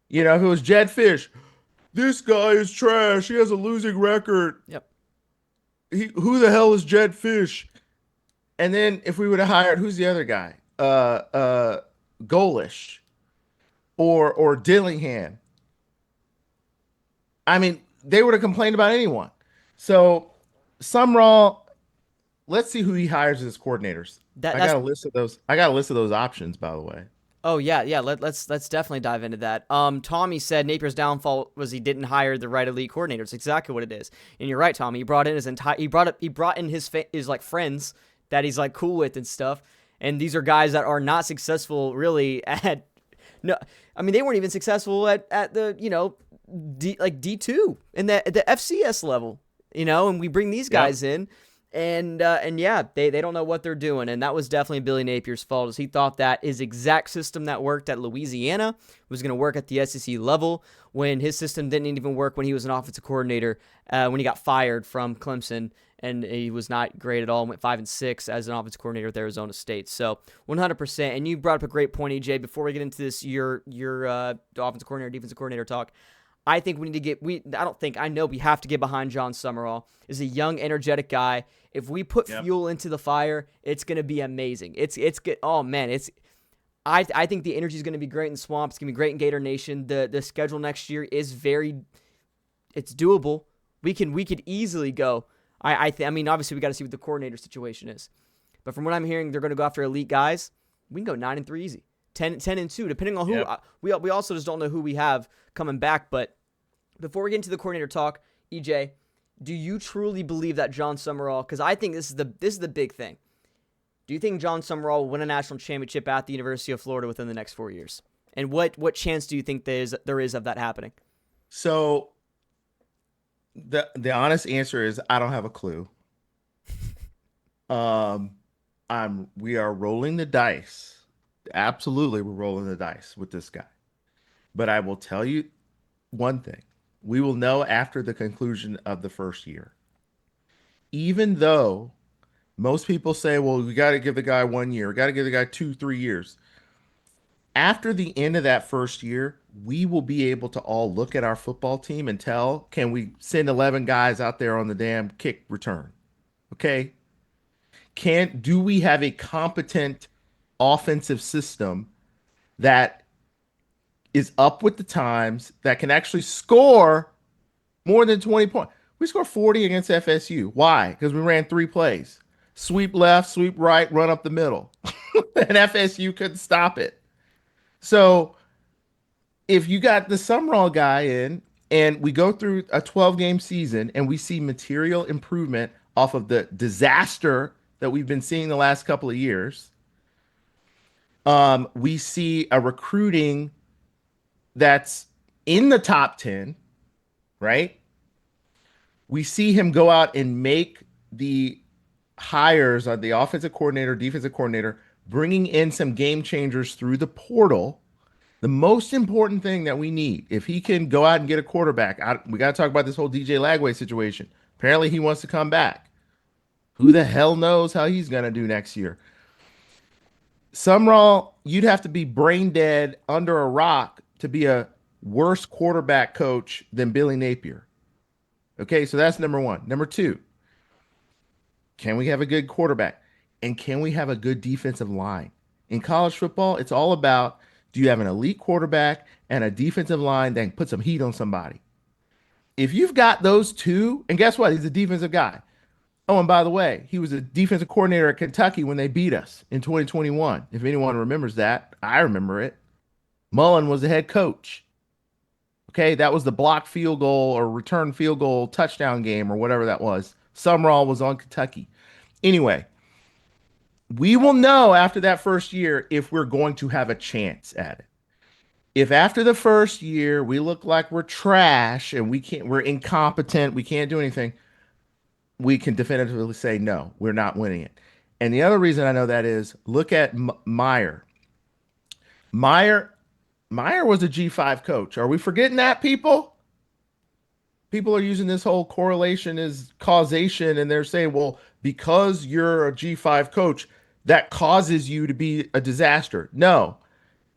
If it was Jed Fish, this guy is trash. He has a losing record. Yep. Who the hell is Jed Fish? And then if we would have hired, who's the other guy? Golish or Dillingham. I mean, they would have complained about anyone. So Sumrall, let's see who he hires as coordinators. I got a list of those. I got a list of those options, by the way. Oh yeah. Let's definitely dive into that. Tommy said Napier's downfall was he didn't hire the right elite coordinators. Exactly what it is. And you're right, Tommy. He brought in his like friends that he's like cool with and stuff. And these are guys that are not successful really at no. I mean, they weren't even successful at the D2 and the FCS level. And we bring these guys in. And yeah, they don't know what they're doing. And that was definitely Billy Napier's fault, as he thought that his exact system that worked at Louisiana was going to work at the SEC level, when his system didn't even work when he was an offensive coordinator, when he got fired from Clemson, and he was not great at all, went 5-6 as an offensive coordinator at Arizona State. So 100%. And you brought up a great point, EJ, before we get into this, your offensive coordinator, defensive coordinator talk. I think I know we have to get behind Jon Sumrall. He's a young, energetic guy. If we put fuel into the fire, it's going to be amazing. It's good. Oh man, I think the energy is going to be great in Swamp. It's going to be great in Gator Nation. The schedule next year is it's doable. We could easily go. I mean, obviously we got to see what the coordinator situation is. But from what I'm hearing, they're going to go after elite guys. We can go 9-3 easy. 10-2, depending on who. We also just don't know who we have coming back. But before we get into the coordinator talk, EJ, do you truly believe that Jon Sumrall? Because I think this is the big thing. Do you think Jon Sumrall will win a national championship at the University of Florida within the next 4 years? And what chance do you think there is of that happening? So the honest answer is I don't have a clue. We are rolling the dice. Absolutely, we're rolling the dice with this guy. But I will tell you one thing. We will know after the conclusion of the first year. Even though most people say, well, we got to give the guy 1 year, we got to give the guy 2-3 years. After the end of that first year, we will be able to all look at our football team and tell, can we send 11 guys out there on the damn kick return? Okay. Do we have a competent offensive system that is up with the times, that can actually score more than 20 points? We scored 40 against FSU. Why? Because we ran 3 plays. Sweep left, sweep right, run up the middle. And FSU couldn't stop it. So if you got the Sumrall guy in and we go through a 12-game season and we see material improvement off of the disaster that we've been seeing the last couple of years, we see a recruiting that's in the top 10, right? We see him go out and make the hires on the offensive coordinator, defensive coordinator, bringing in some game changers through the portal. The most important thing that we need, if he can go out and get a quarterback, we got to talk about this whole DJ Lagway situation. Apparently he wants to come back. Who the hell knows how he's going to do next year? Sumrall, you'd have to be brain dead under a rock to be a worse quarterback coach than Billy Napier. Okay, so that's number one. Number two, can we have a good quarterback? And can we have a good defensive line? In college football, it's all about, do you have an elite quarterback and a defensive line that can put some heat on somebody? If you've got those two, and guess what? He's a defensive guy. Oh, and by the way, he was a defensive coordinator at Kentucky when they beat us in 2021. If anyone remembers that, I remember it. Mullen was the head coach. Okay, that was the block field goal or return field goal touchdown game or whatever that was. Sumrall was on Kentucky. Anyway, we will know after that first year if we're going to have a chance at it. If after the first year we look like we're trash and we're incompetent, we can't do anything, we can definitively say no, we're not winning it. And the other reason I know that is look at Meyer. Meyer Meyer was a G5 coach. Are we forgetting that, people? People are using this whole correlation as causation, and they're saying, well, because you're a G5 coach, that causes you to be a disaster. No,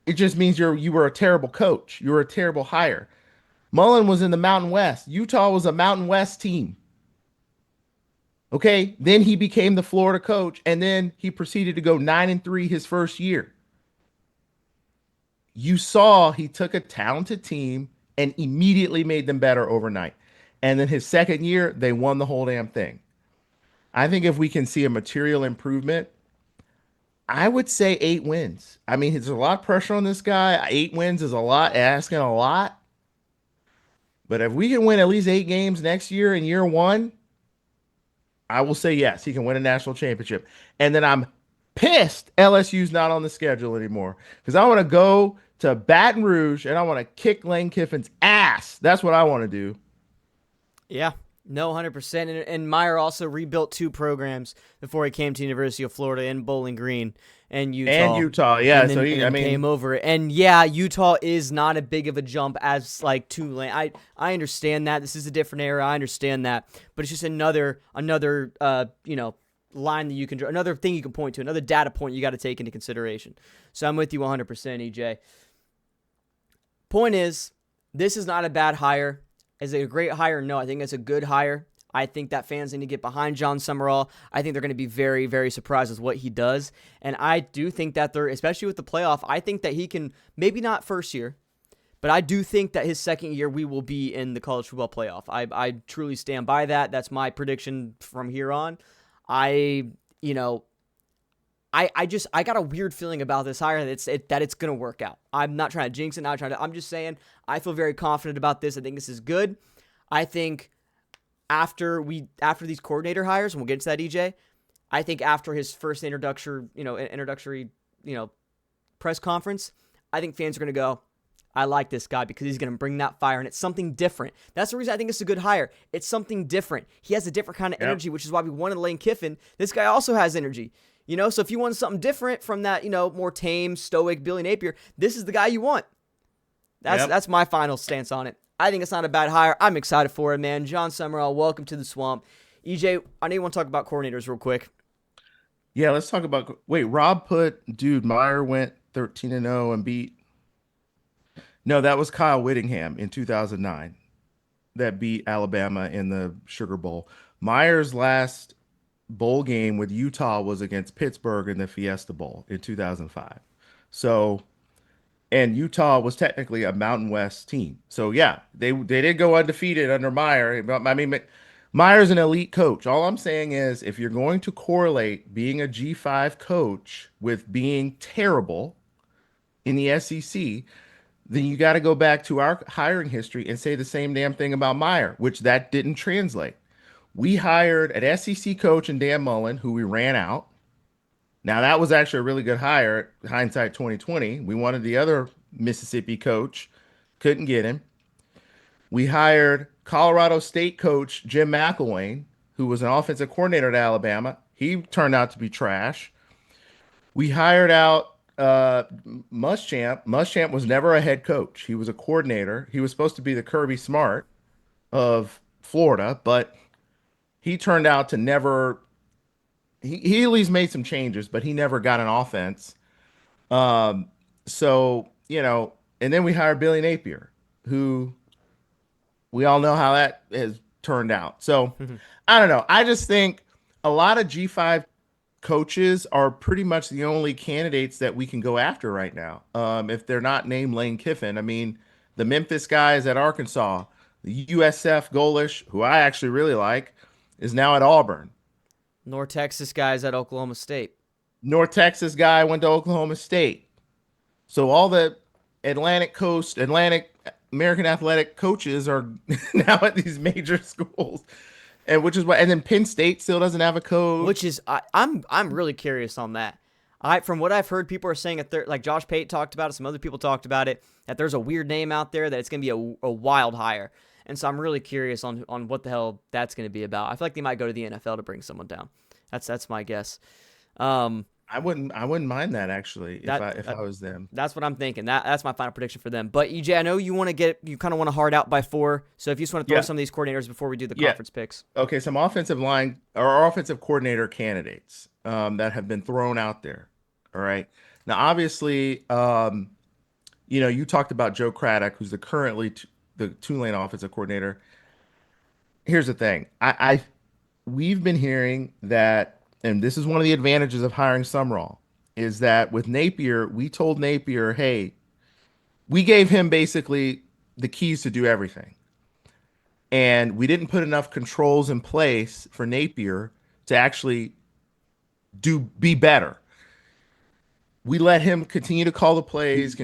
it just means you were a terrible coach. You were a terrible hire. Mullen was in the Mountain West. Utah was a Mountain West team. Okay, then he became the Florida coach, and then he proceeded to go 9-3 his first year. You saw he took a talented team and immediately made them better overnight. And then his second year, they won the whole damn thing. I think if we can see a material improvement, I would say 8 wins. I mean, there's a lot of pressure on this guy. 8 wins is a lot, asking a lot. But if we can win at least 8 games next year in year one, I will say yes, he can win a national championship. And then I'm pissed LSU's not on the schedule anymore because I want to go to Baton Rouge and I want to kick Lane Kiffin's ass. That's what I want to do. Yeah, no, 100%. And Meyer also rebuilt 2 programs before he came to University of Florida in Bowling Green and Utah. Yeah. And then, came over. And yeah, Utah is not as big of a jump as like Tulane. I understand that. This is a different era. I understand that. But it's just another line that you can draw, another thing you can point to, another data point you got to take into consideration. So I'm with you 100%, EJ. Point is, this is not a bad hire. Is it a great hire? No, I think it's a good hire. I think that fans need to get behind Jon Sumrall. I think they're going to be very, very surprised with what he does. And I do think that especially with the playoff, I think that he can, maybe not first year, but I do think that his second year we will be in the college football playoff. I truly stand by that. That's my prediction from here on. I got a weird feeling about this hire that it's going to work out. I'm not trying to jinx it. I'm just saying I feel very confident about this. I think this is good. I think after these coordinator hires, and we'll get to that, EJ, I think after his first introductory press conference, I think fans are going to go, I like this guy because he's going to bring that fire, and it's something different. That's the reason I think it's a good hire. It's something different. He has a different kind of energy, which is why we wanted Lane Kiffin. This guy also has energy. So if you want something different from that, more tame, stoic Billy Napier, this is the guy you want. That's my final stance on it. I think it's not a bad hire. I'm excited for it, man. Jon Sumrall, welcome to the swamp. EJ, I know you want to talk about coordinators real quick. Yeah, let's talk about. Wait, Meyer went 13-0 and beat. No, that was Kyle Whittingham in 2009 that beat Alabama in the Sugar Bowl. Meyer's last bowl game with Utah was against Pittsburgh in the Fiesta Bowl in 2005. So, and Utah was technically a Mountain West team. So yeah, they did go undefeated under Meyer. I mean, Meyer's an elite coach. All I'm saying is if you're going to correlate being a G5 coach with being terrible in the SEC, then you got to go back to our hiring history and say the same damn thing about Meyer, which that didn't translate. We hired an SEC coach in Dan Mullen, who we ran out. Now, that was actually a really good hire, hindsight 2020. We wanted the other Mississippi coach, couldn't get him. We hired Colorado State coach Jim McElwain, who was an offensive coordinator at Alabama. He turned out to be trash. We hired out Muschamp. Muschamp was never a head coach. He was a coordinator. He was supposed to be the Kirby Smart of Florida, but he turned out to never he at least made some changes, but he never got an offense. Um, so and then we hired Billy Napier, who we all know how that has turned out. So I don't know. I just think a lot of G5 coaches are pretty much the only candidates that we can go after right now. If they're not named Lane Kiffin, I mean, the Memphis guys at Arkansas, the USF Golish, who I actually really like, is now at Auburn. North Texas guys at Oklahoma State. North Texas guy went to Oklahoma State. So all the Atlantic American athletic coaches are now at these major schools, and which is what. And then Penn State still doesn't have a Which coach. is I'm really curious on that. I from what I've heard, people are saying that like Josh Pate talked about it, some other people talked about it, that there's a weird name out there that it's gonna be a wild hire, and so I'm really curious on what the hell that's gonna be about. I feel like they might go to the NFL to bring someone down. That's my guess. Um, I wouldn't mind that actually if I that, if that I was them. that's what I'm thinking. That's my final prediction for them. But EJ, I know you kind of want to hard out by 4, so if you just want to throw Yeah, some of these coordinators before we do the yeah. conference picks. Okay, some offensive line or offensive coordinator candidates that have been thrown out there. All right. Now, obviously, you talked about Joe Craddock, who's the Tulane offensive coordinator. Here's the thing. We've been hearing that, and this is one of the advantages of hiring Sumrall, is that with Napier, we told Napier, hey, we gave him basically the keys to do everything. And we didn't put enough controls in place for Napier to actually be better. We let him continue to call the plays,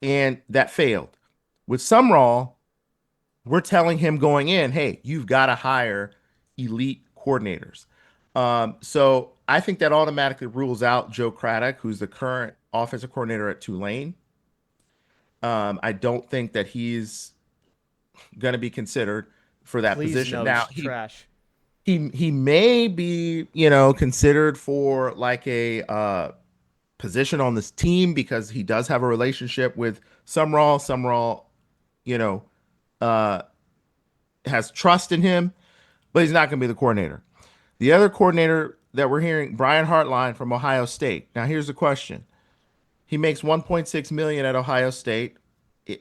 and that failed. With Sumrall, we're telling him going in, hey, you've got to hire elite coordinators. So I think that automatically rules out Joe Craddock, who's the current offensive coordinator at Tulane. I don't think that he's going to be considered for that Please position. no, Now he's trash. he may be considered for like a position on this team because he does have a relationship with Sumrall. Sumrall, you know, uh, has trust in him, but he's not going to be the coordinator. The other coordinator that we're hearing, Brian Hartline from Ohio State. Now, here's the question: he makes 1.6 million at Ohio State.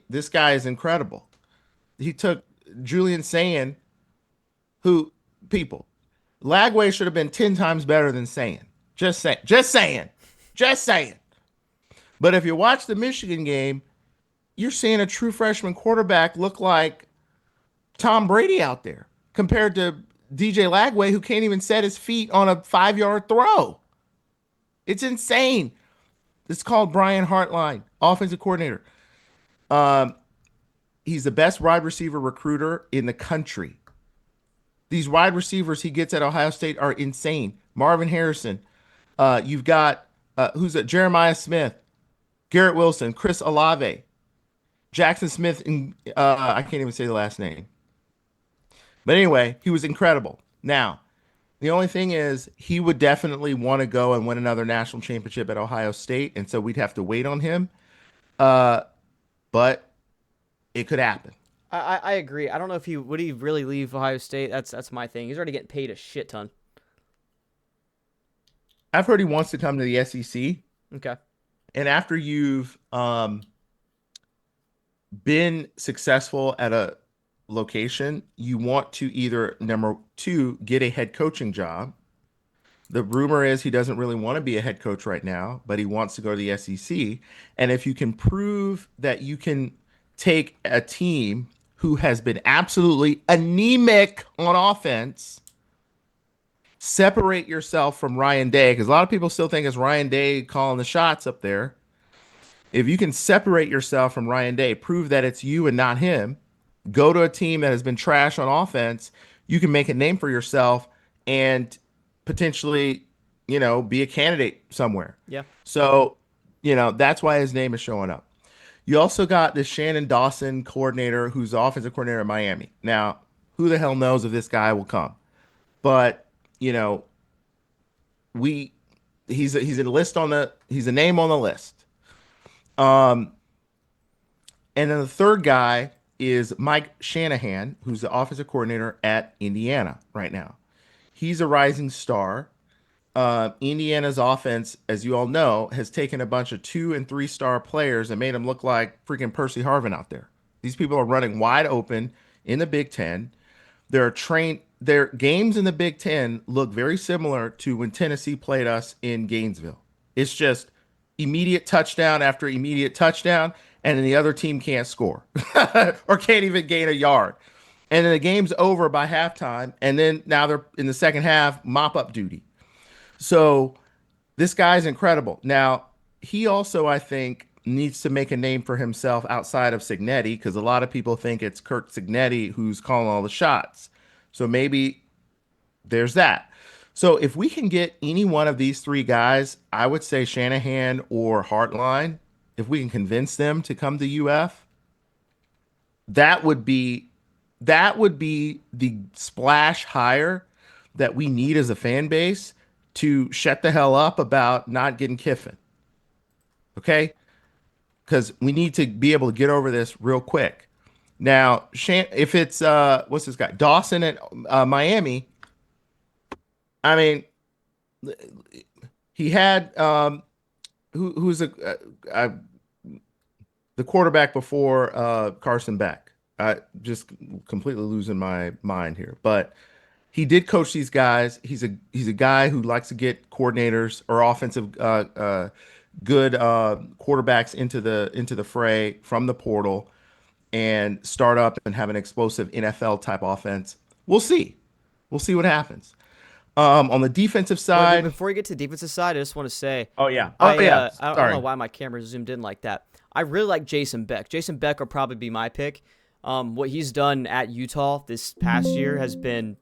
This guy is incredible. He took Julian Sayin, who people Lagway should have been 10 times better than Sayin. Just saying, just saying, just saying. But if you watch the Michigan game, you're seeing a true freshman quarterback look like Tom Brady out there compared to DJ Lagway, who can't even set his feet on a 5-yard throw. It's insane. It's called Brian Hartline, offensive coordinator. Um, he's the best wide receiver recruiter in the country. These wide receivers he gets at Ohio State are insane. Marvin Harrison. You've got who's it? Jeremiah Smith, Garrett Wilson, Chris Olave, Jackson Smith, and I can't even say the last name. But anyway, he was incredible. Now, the only thing is, he would definitely want to go and win another national championship at Ohio State, and so we'd have to wait on him. Uh, but it could happen. I agree. I don't know if he would he really leave Ohio State. That's my thing. He's already getting paid a shit ton. I've heard he wants to come to the SEC, Okay. and after you've been successful at a location, you want to either number two get a head coaching job. The rumor is he doesn't really want to be a head coach right now, but he wants to go to the SEC. And if you can prove that you can take a team who has been absolutely anemic on offense, separate yourself from Ryan Day, because a lot of people still think it's Ryan Day calling the shots up there. If you can separate yourself from Ryan Day, prove that it's you and not him, go to a team that has been trash on offense, you can make a name for yourself and potentially, be a candidate somewhere. Yeah. So, that's why his name is showing up. You also got this Shannon Dawson coordinator who's the offensive coordinator in Miami. Now, who the hell knows if this guy will come? But, you know, we he's a name on the list. Um, and then the third guy is Mike Shanahan, who's the offensive coordinator at Indiana right now. He's a rising star. Indiana's offense, as you all know, has taken a bunch of 2 and 3 star players and made them look like freaking Percy Harvin out there. These people are running wide open in the Big Ten. Their games in the Big Ten look very similar to when Tennessee played us in Gainesville. It's just immediate touchdown after immediate touchdown, and then the other team can't score or can't even gain a yard. And then the game's over by halftime, and then now they're in the second half, mop up duty. So this guy's incredible. Now, he also, I think, needs to make a name for himself outside of Signetti because a lot of people think it's Kirk Signetti who's calling all the shots. So maybe there's that. So if we can get any one of these 3 guys, I would say Shanahan or Hartline, if we can convince them to come to UF, that would be that would be the splash hire that we need as a fan base to shut the hell up about not getting Kiffin. Okay? Because we need to be able to get over this real quick. Now, if it's what's this guy Dawson at Miami, I mean, he had who's the quarterback before Carson Beck. I just completely losing my mind here, but he did coach these guys. He's a guy who likes to get coordinators or offensive good quarterbacks into the fray from the portal and start up and have an explosive NFL type offense. We'll see. We'll see what happens. On the defensive But side. before you get to the defensive side, I just want to say, Oh yeah. Oh yeah. I don't know Sorry. why my camera zoomed in like that. I really like Jason Beck. Jason Beck will probably be my pick. What he's done at Utah this past year has been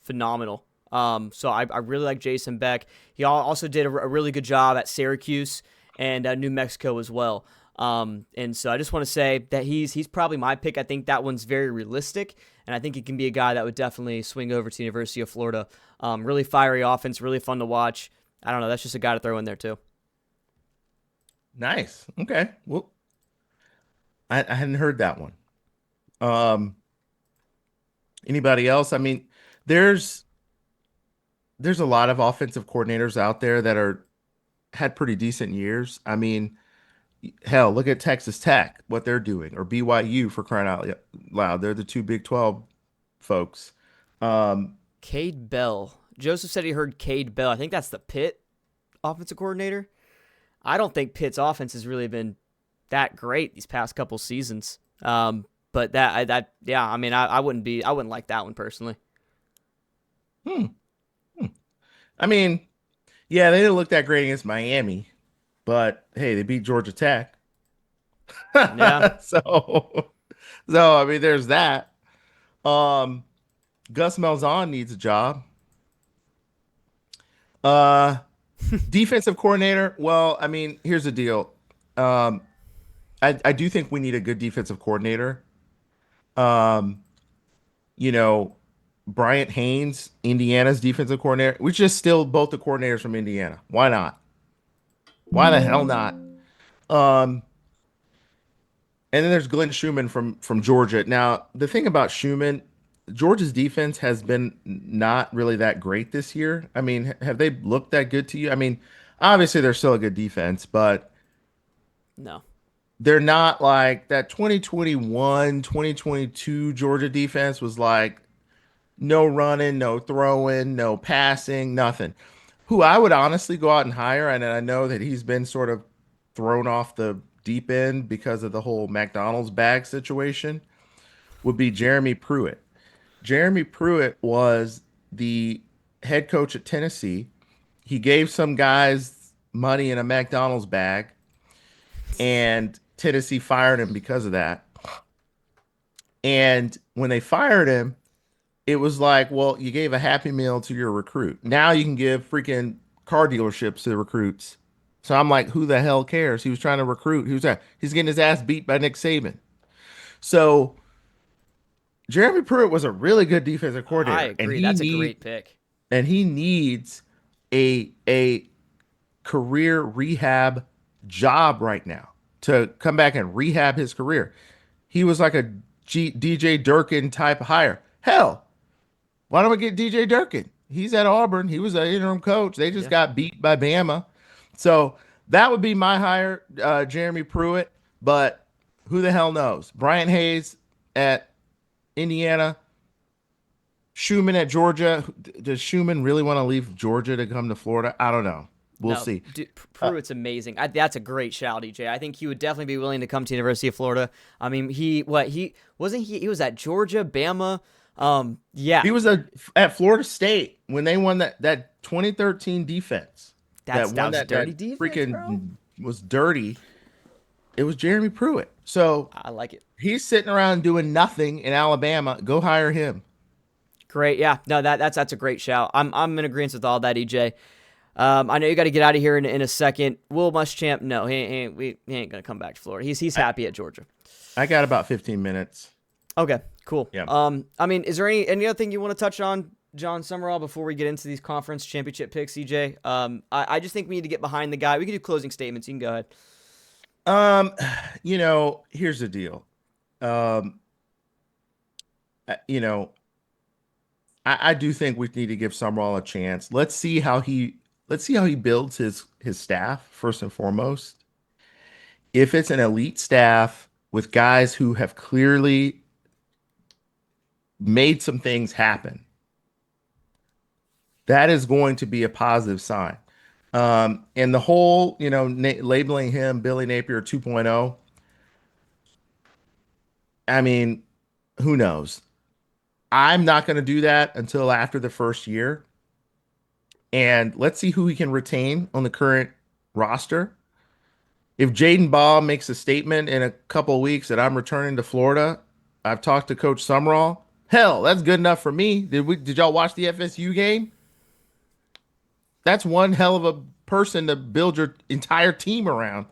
phenomenal. So I really like Jason Beck. He also did a really good job at Syracuse and New Mexico as well. And so I just want to say that he's probably my pick. I think that one's very realistic, and I think he can be a guy that would definitely swing over to the University of Florida. Really fiery offense, really fun to watch. I don't know. That's just a guy to throw in there too. Nice. Okay. Well, I hadn't heard that one. Um, Anybody else? I mean, there's there's a lot of offensive coordinators out there that are had pretty decent years. I mean, hell, look at Texas Tech, what they're doing, or BYU for crying out loud. They're the 2 Big 12 folks. Um, Cade Bell. Joseph said he heard Cade Bell. I think that's the Pitt offensive coordinator. I don't think Pitt's offense has really been that great these past couple seasons. But yeah, I mean, I wouldn't like that one personally. hmm, hmm. I mean, yeah, they didn't look that great against Miami, but hey, they beat Georgia Tech. Yeah. so, so I mean, there's that. Um, Gus Malzahn needs a job. Uh, Defensive coordinator. Well, I mean, here's the deal. Um, I do think we need a good defensive coordinator. Um, you know, Bryant Haynes, Indiana's defensive coordinator. We just still both the coordinators from Indiana. Why not? Why the hell not? Um, and then there's Glenn Schumann from Georgia. Now, the thing about Schumann, Georgia's defense has been not really that great this year. I mean, have they looked that good to you? I mean, obviously they're still a good defense, but No. they're not like that 2021, 2022 Georgia defense was like no running, no throwing, no passing, nothing. Who I would honestly go out and hire, and I know that he's been sort of thrown off the deep end because of the whole McDonald's bag situation, would be Jeremy Pruitt. Jeremy Pruitt was the head coach at Tennessee. He gave some guys money in a McDonald's bag, and Tennessee fired him because of that. And when they fired him, it was like, well, you gave a Happy Meal to your recruit. Now you can give freaking car dealerships to the recruits. So I'm like, who the hell cares? He was trying to recruit. He's getting his ass beat by Nick Saban. So Jeremy Pruitt was a really good defensive I coordinator, agree. That's a great pick. he needs a career rehab job right now to come back and rehab his career. He was like a DJ Durkin type hire. Hell, why don't we get DJ Durkin? He's at Auburn. He was an interim coach. They just Yeah. got beat by Bama. So that would be my hire, Jeremy Pruitt. But who the hell knows? Brian Hayes at Indiana, Schumann at Georgia. Does Schumann really want to leave Georgia to come to Florida? I don't know. We'll No, see. dude, Uh, Pruitt's amazing. That's a great shout, EJ. I think he would definitely be willing to come to University of Florida. I mean, he was at Georgia, Bama. Yeah, he was at Florida State when they won that 2013 defense that was a dirty that defense, bro. freaking was dirty. It was Jeremy Pruitt. So I like it. he's sitting around doing nothing in Alabama. Go hire him. Great, yeah. No, that's a great shout. I'm in agreement with all that, EJ. I know you got to get out of here in a second. Will Muschamp? No, he ain't gonna come back to Florida. He's happy at Georgia. I got about 15 minutes. Okay, cool. Yeah. I mean, is there any other thing you want to touch on, Jon Sumrall, before we get into these conference championship picks, EJ? I just think we need to get behind the guy. We can do closing statements. You can go ahead. Um, here's the deal. Um, you know, I do think we need to give Summerall a chance. Let's see how he builds his staff first and foremost. If it's an elite staff with guys who have clearly made some things happen, that is going to be a positive sign. And the whole, labeling him Billy Napier 2.0, I mean, who knows? I'm not going to do that until after the first year. And let's see who he can retain on the current roster. If Jaden Baugh makes a statement in a couple of weeks that I'm returning to Florida, I've talked to Coach Sumrall. Hell, that's good enough for me. Did y'all watch the FSU game? That's one hell of a person to build your entire team around.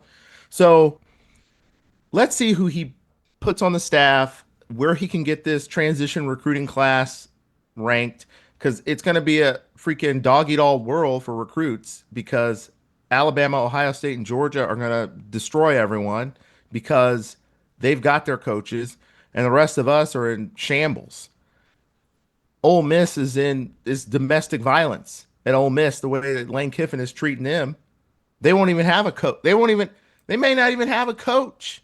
So let's see who he puts on the staff, where he can get this transition recruiting class ranked, because it's going to be a freaking dog eat all world for recruits because Alabama, Ohio State, and Georgia are going to destroy everyone because they've got their coaches, and the rest of us are in shambles. Ole Miss is domestic violence at Ole Miss. The way that Lane Kiffin is treating them, they won't even have a coach. They may not even have a coach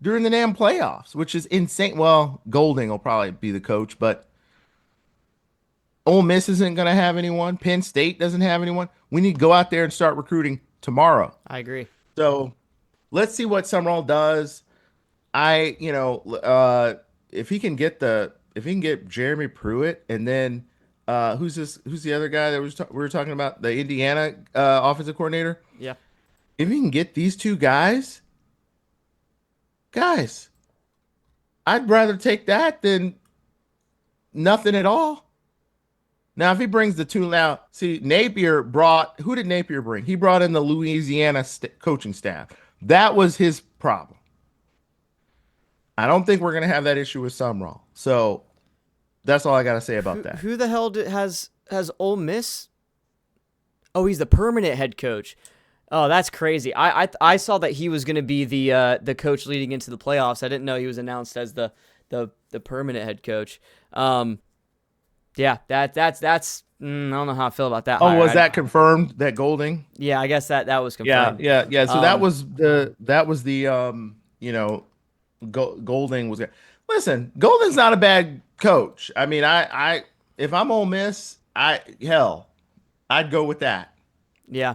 during the damn playoffs, which is insane. Well, Golding will probably be the coach, but Ole Miss isn't going to have anyone. Penn State doesn't have anyone. We need to go out there and start recruiting tomorrow. I agree. So let's see what Summerall does. If he can get Jeremy Pruitt, and then who's the other guy that we were talking about, the Indiana offensive coordinator? Yeah. If he can get these two guys, I'd rather take that than nothing at all. Now, if he brings the two, now see, who did Napier bring? He brought in the Louisiana coaching staff. That was his problem. I don't think we're going to have that issue with Sumrall. So that's all I got to say about that. Who the hell has Ole Miss? Oh, he's the permanent head coach. Oh, that's crazy. I saw that he was going to be the coach leading into the playoffs. I didn't know he was announced as the permanent head coach. Yeah, that's I don't know how I feel about that. Oh, was that confirmed? That Golding? Yeah, I guess that was confirmed. Yeah. So that was Golding was. Listen, Golding's not a bad coach. I mean, I if I'm Ole Miss, I'd go with that. Yeah.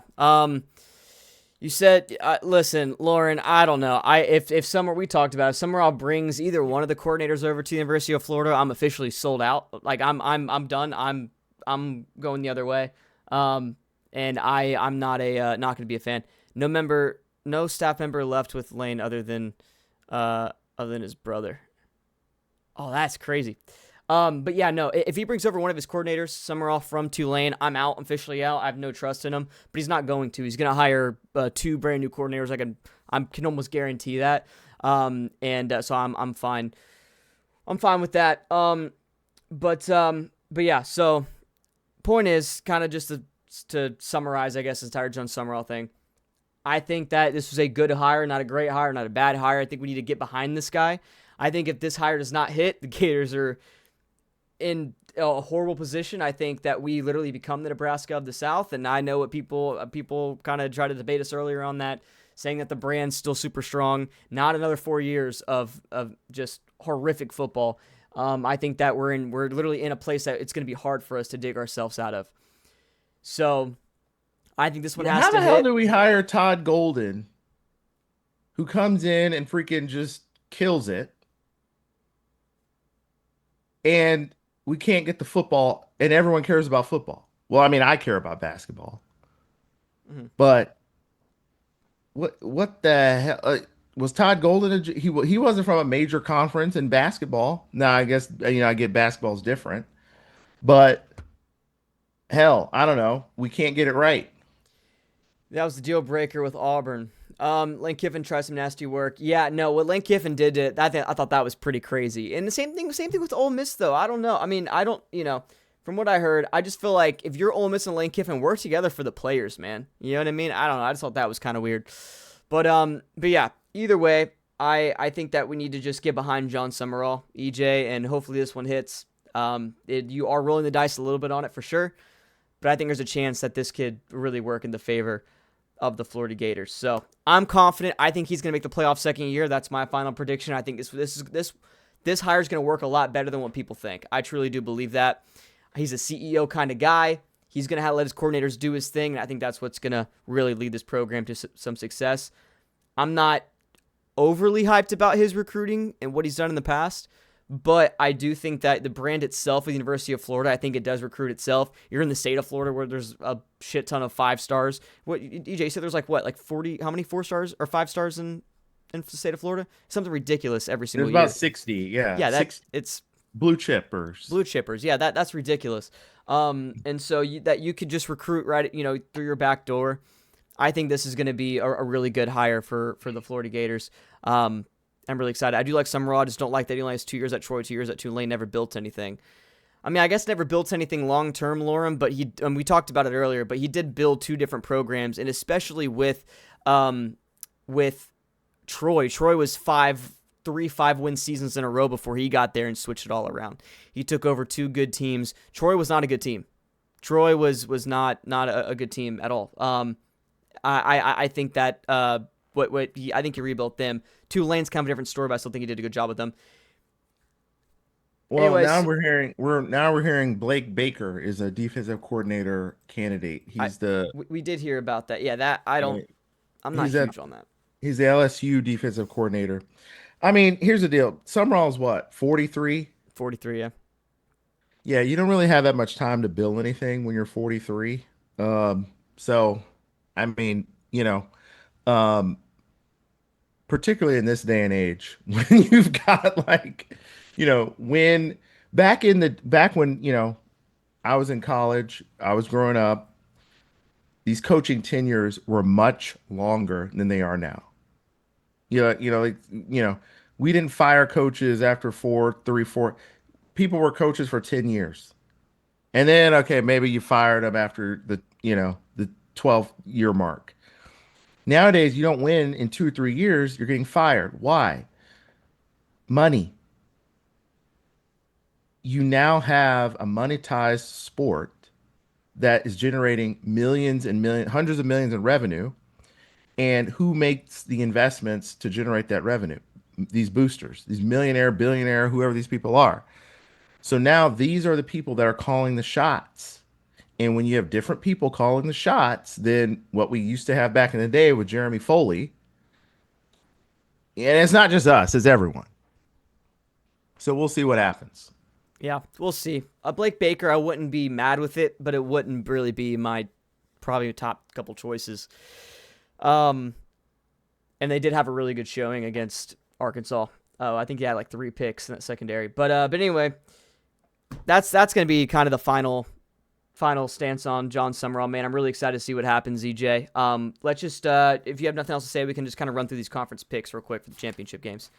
You said, listen, Lauren, I don't know. If we talked about if Summerall brings either one of the coordinators over to the University of Florida, I'm officially sold out. Like I'm done. I'm going the other way. And I'm not going to be a fan. No staff member left with Lane other than his brother. Oh, that's crazy. But yeah, no, if he brings over one of his coordinators, Summerall from Tulane, I'm out, officially out. I have no trust in him, but he's not going to. He's going to hire two brand new coordinators. I can almost guarantee that. So I'm fine. I'm fine with that. But yeah, so point is kind of just to summarize, I guess, this entire Jon Sumrall thing. I think that this was a good hire, not a great hire, not a bad hire. I think we need to get behind this guy. I think if this hire does not hit, the Gators are in a horrible position. I think that we literally become the Nebraska of the South, and I know what people kind of tried to debate us earlier on that, saying that the brand's still super strong. Not another 4 years of just horrific football. I think that we're literally in a place that it's going to be hard for us to dig ourselves out of. So I think this one has How to the hell hit. do we hire Todd Golden, who comes in and freaking just kills it, and we can't get the football, and everyone cares about football? Well, I mean, I care about basketball, Mhm. but what the hell was Todd Golden? He wasn't from a major conference in basketball. Now, I guess I get basketball's different, but hell, I don't know. We can't get it right. That was the deal breaker with Auburn. Lane Kiffin tries some nasty work. Yeah, no, what Lane Kiffin did to I thought that was pretty crazy. And the same thing with Ole Miss though. I don't know. I mean, I don't, from what I heard, I just feel like if you're Ole Miss and Lane Kiffin, work together for the players, man. You know what I mean? I don't know. I just thought that was kind of weird. But yeah, either way, I think that we need to just get behind Jon Sumrall, EJ, and hopefully this one hits. You are rolling the dice a little bit on it for sure, but I think there's a chance that this could really work in the favor of the Florida Gators. So I'm confident. I think he's going to make the playoff second year. That's my final prediction. I think this hire is going to work a lot better than what people think. I truly do believe that. He's a CEO kind of guy. He's going to let his coordinators do his thing, and I think that's what's going to really lead this program to some success. I'm not overly hyped about his recruiting and what he's done in the past, but I do think that the brand itself of the University of Florida, I think it does recruit itself. You're in the state of Florida where there's a shit ton of 5 stars. What EJ said, there's like 40, how many 4 stars or 5 stars in the state of Florida? Something ridiculous every single There's year. about 60, yeah. Yeah, it's blue chippers. blue chippers. Yeah, that's ridiculous. And so you could just recruit right, through your back door. I think this is going to be a really good hire for the Florida Gators. I'm really excited. I do like Sumrall. I just don't like that he only has 2 years at Troy, 2 years at Tulane, never built anything. I mean, I guess never built anything long-term, Lauren, but we talked about it earlier, but he did build 2 different programs, and especially with Troy. Troy was 3 5-win seasons in a row before he got there and switched it all around. He took over 2 good teams. Troy was not a good team. Troy was not a good team at all. I think that I think he rebuilt them. Tulane's kind of a different story, but I still think he did a good job with them. Well, Anyways, now we're hearing Blake Baker is a defensive coordinator candidate. we did hear about that. Yeah, that I'm not huge on that. He's the LSU defensive coordinator. I mean, here's the deal. Summerall's what, 43? 43, yeah. Yeah, you don't really have that much time to build anything when you're 43. So, I mean, particularly in this day and age, when you've got when back when, I was in college, I was growing up, these coaching tenures were much longer than they are now. We didn't fire coaches after 4. People were coaches for 10 years. And then, okay, maybe you fired them after the 12-year mark. Nowadays, you don't win in 2 or 3 years, you're getting fired. Why? Money. You now have a monetized sport that is generating millions and millions, hundreds of millions in revenue. And who makes the investments to generate that revenue? These boosters, these millionaire, billionaire, whoever these people are. So now these are the people that are calling the shots. And when you have different people calling the shots than what we used to have back in the day with Jeremy Foley, and it's not just us, it's everyone. So we'll see what happens. Yeah, we'll see. Blake Baker, I wouldn't be mad with it, but it wouldn't really be my probably top couple choices. And they did have a really good showing against Arkansas. I think he had like 3 picks in that secondary. But anyway, that's going to be kind of the final stance on Jon Sumrall. Man, I'm really excited to see what happens, EJ. Let's just, if you have nothing else to say, we can just kind of run through these conference picks real quick for the championship games.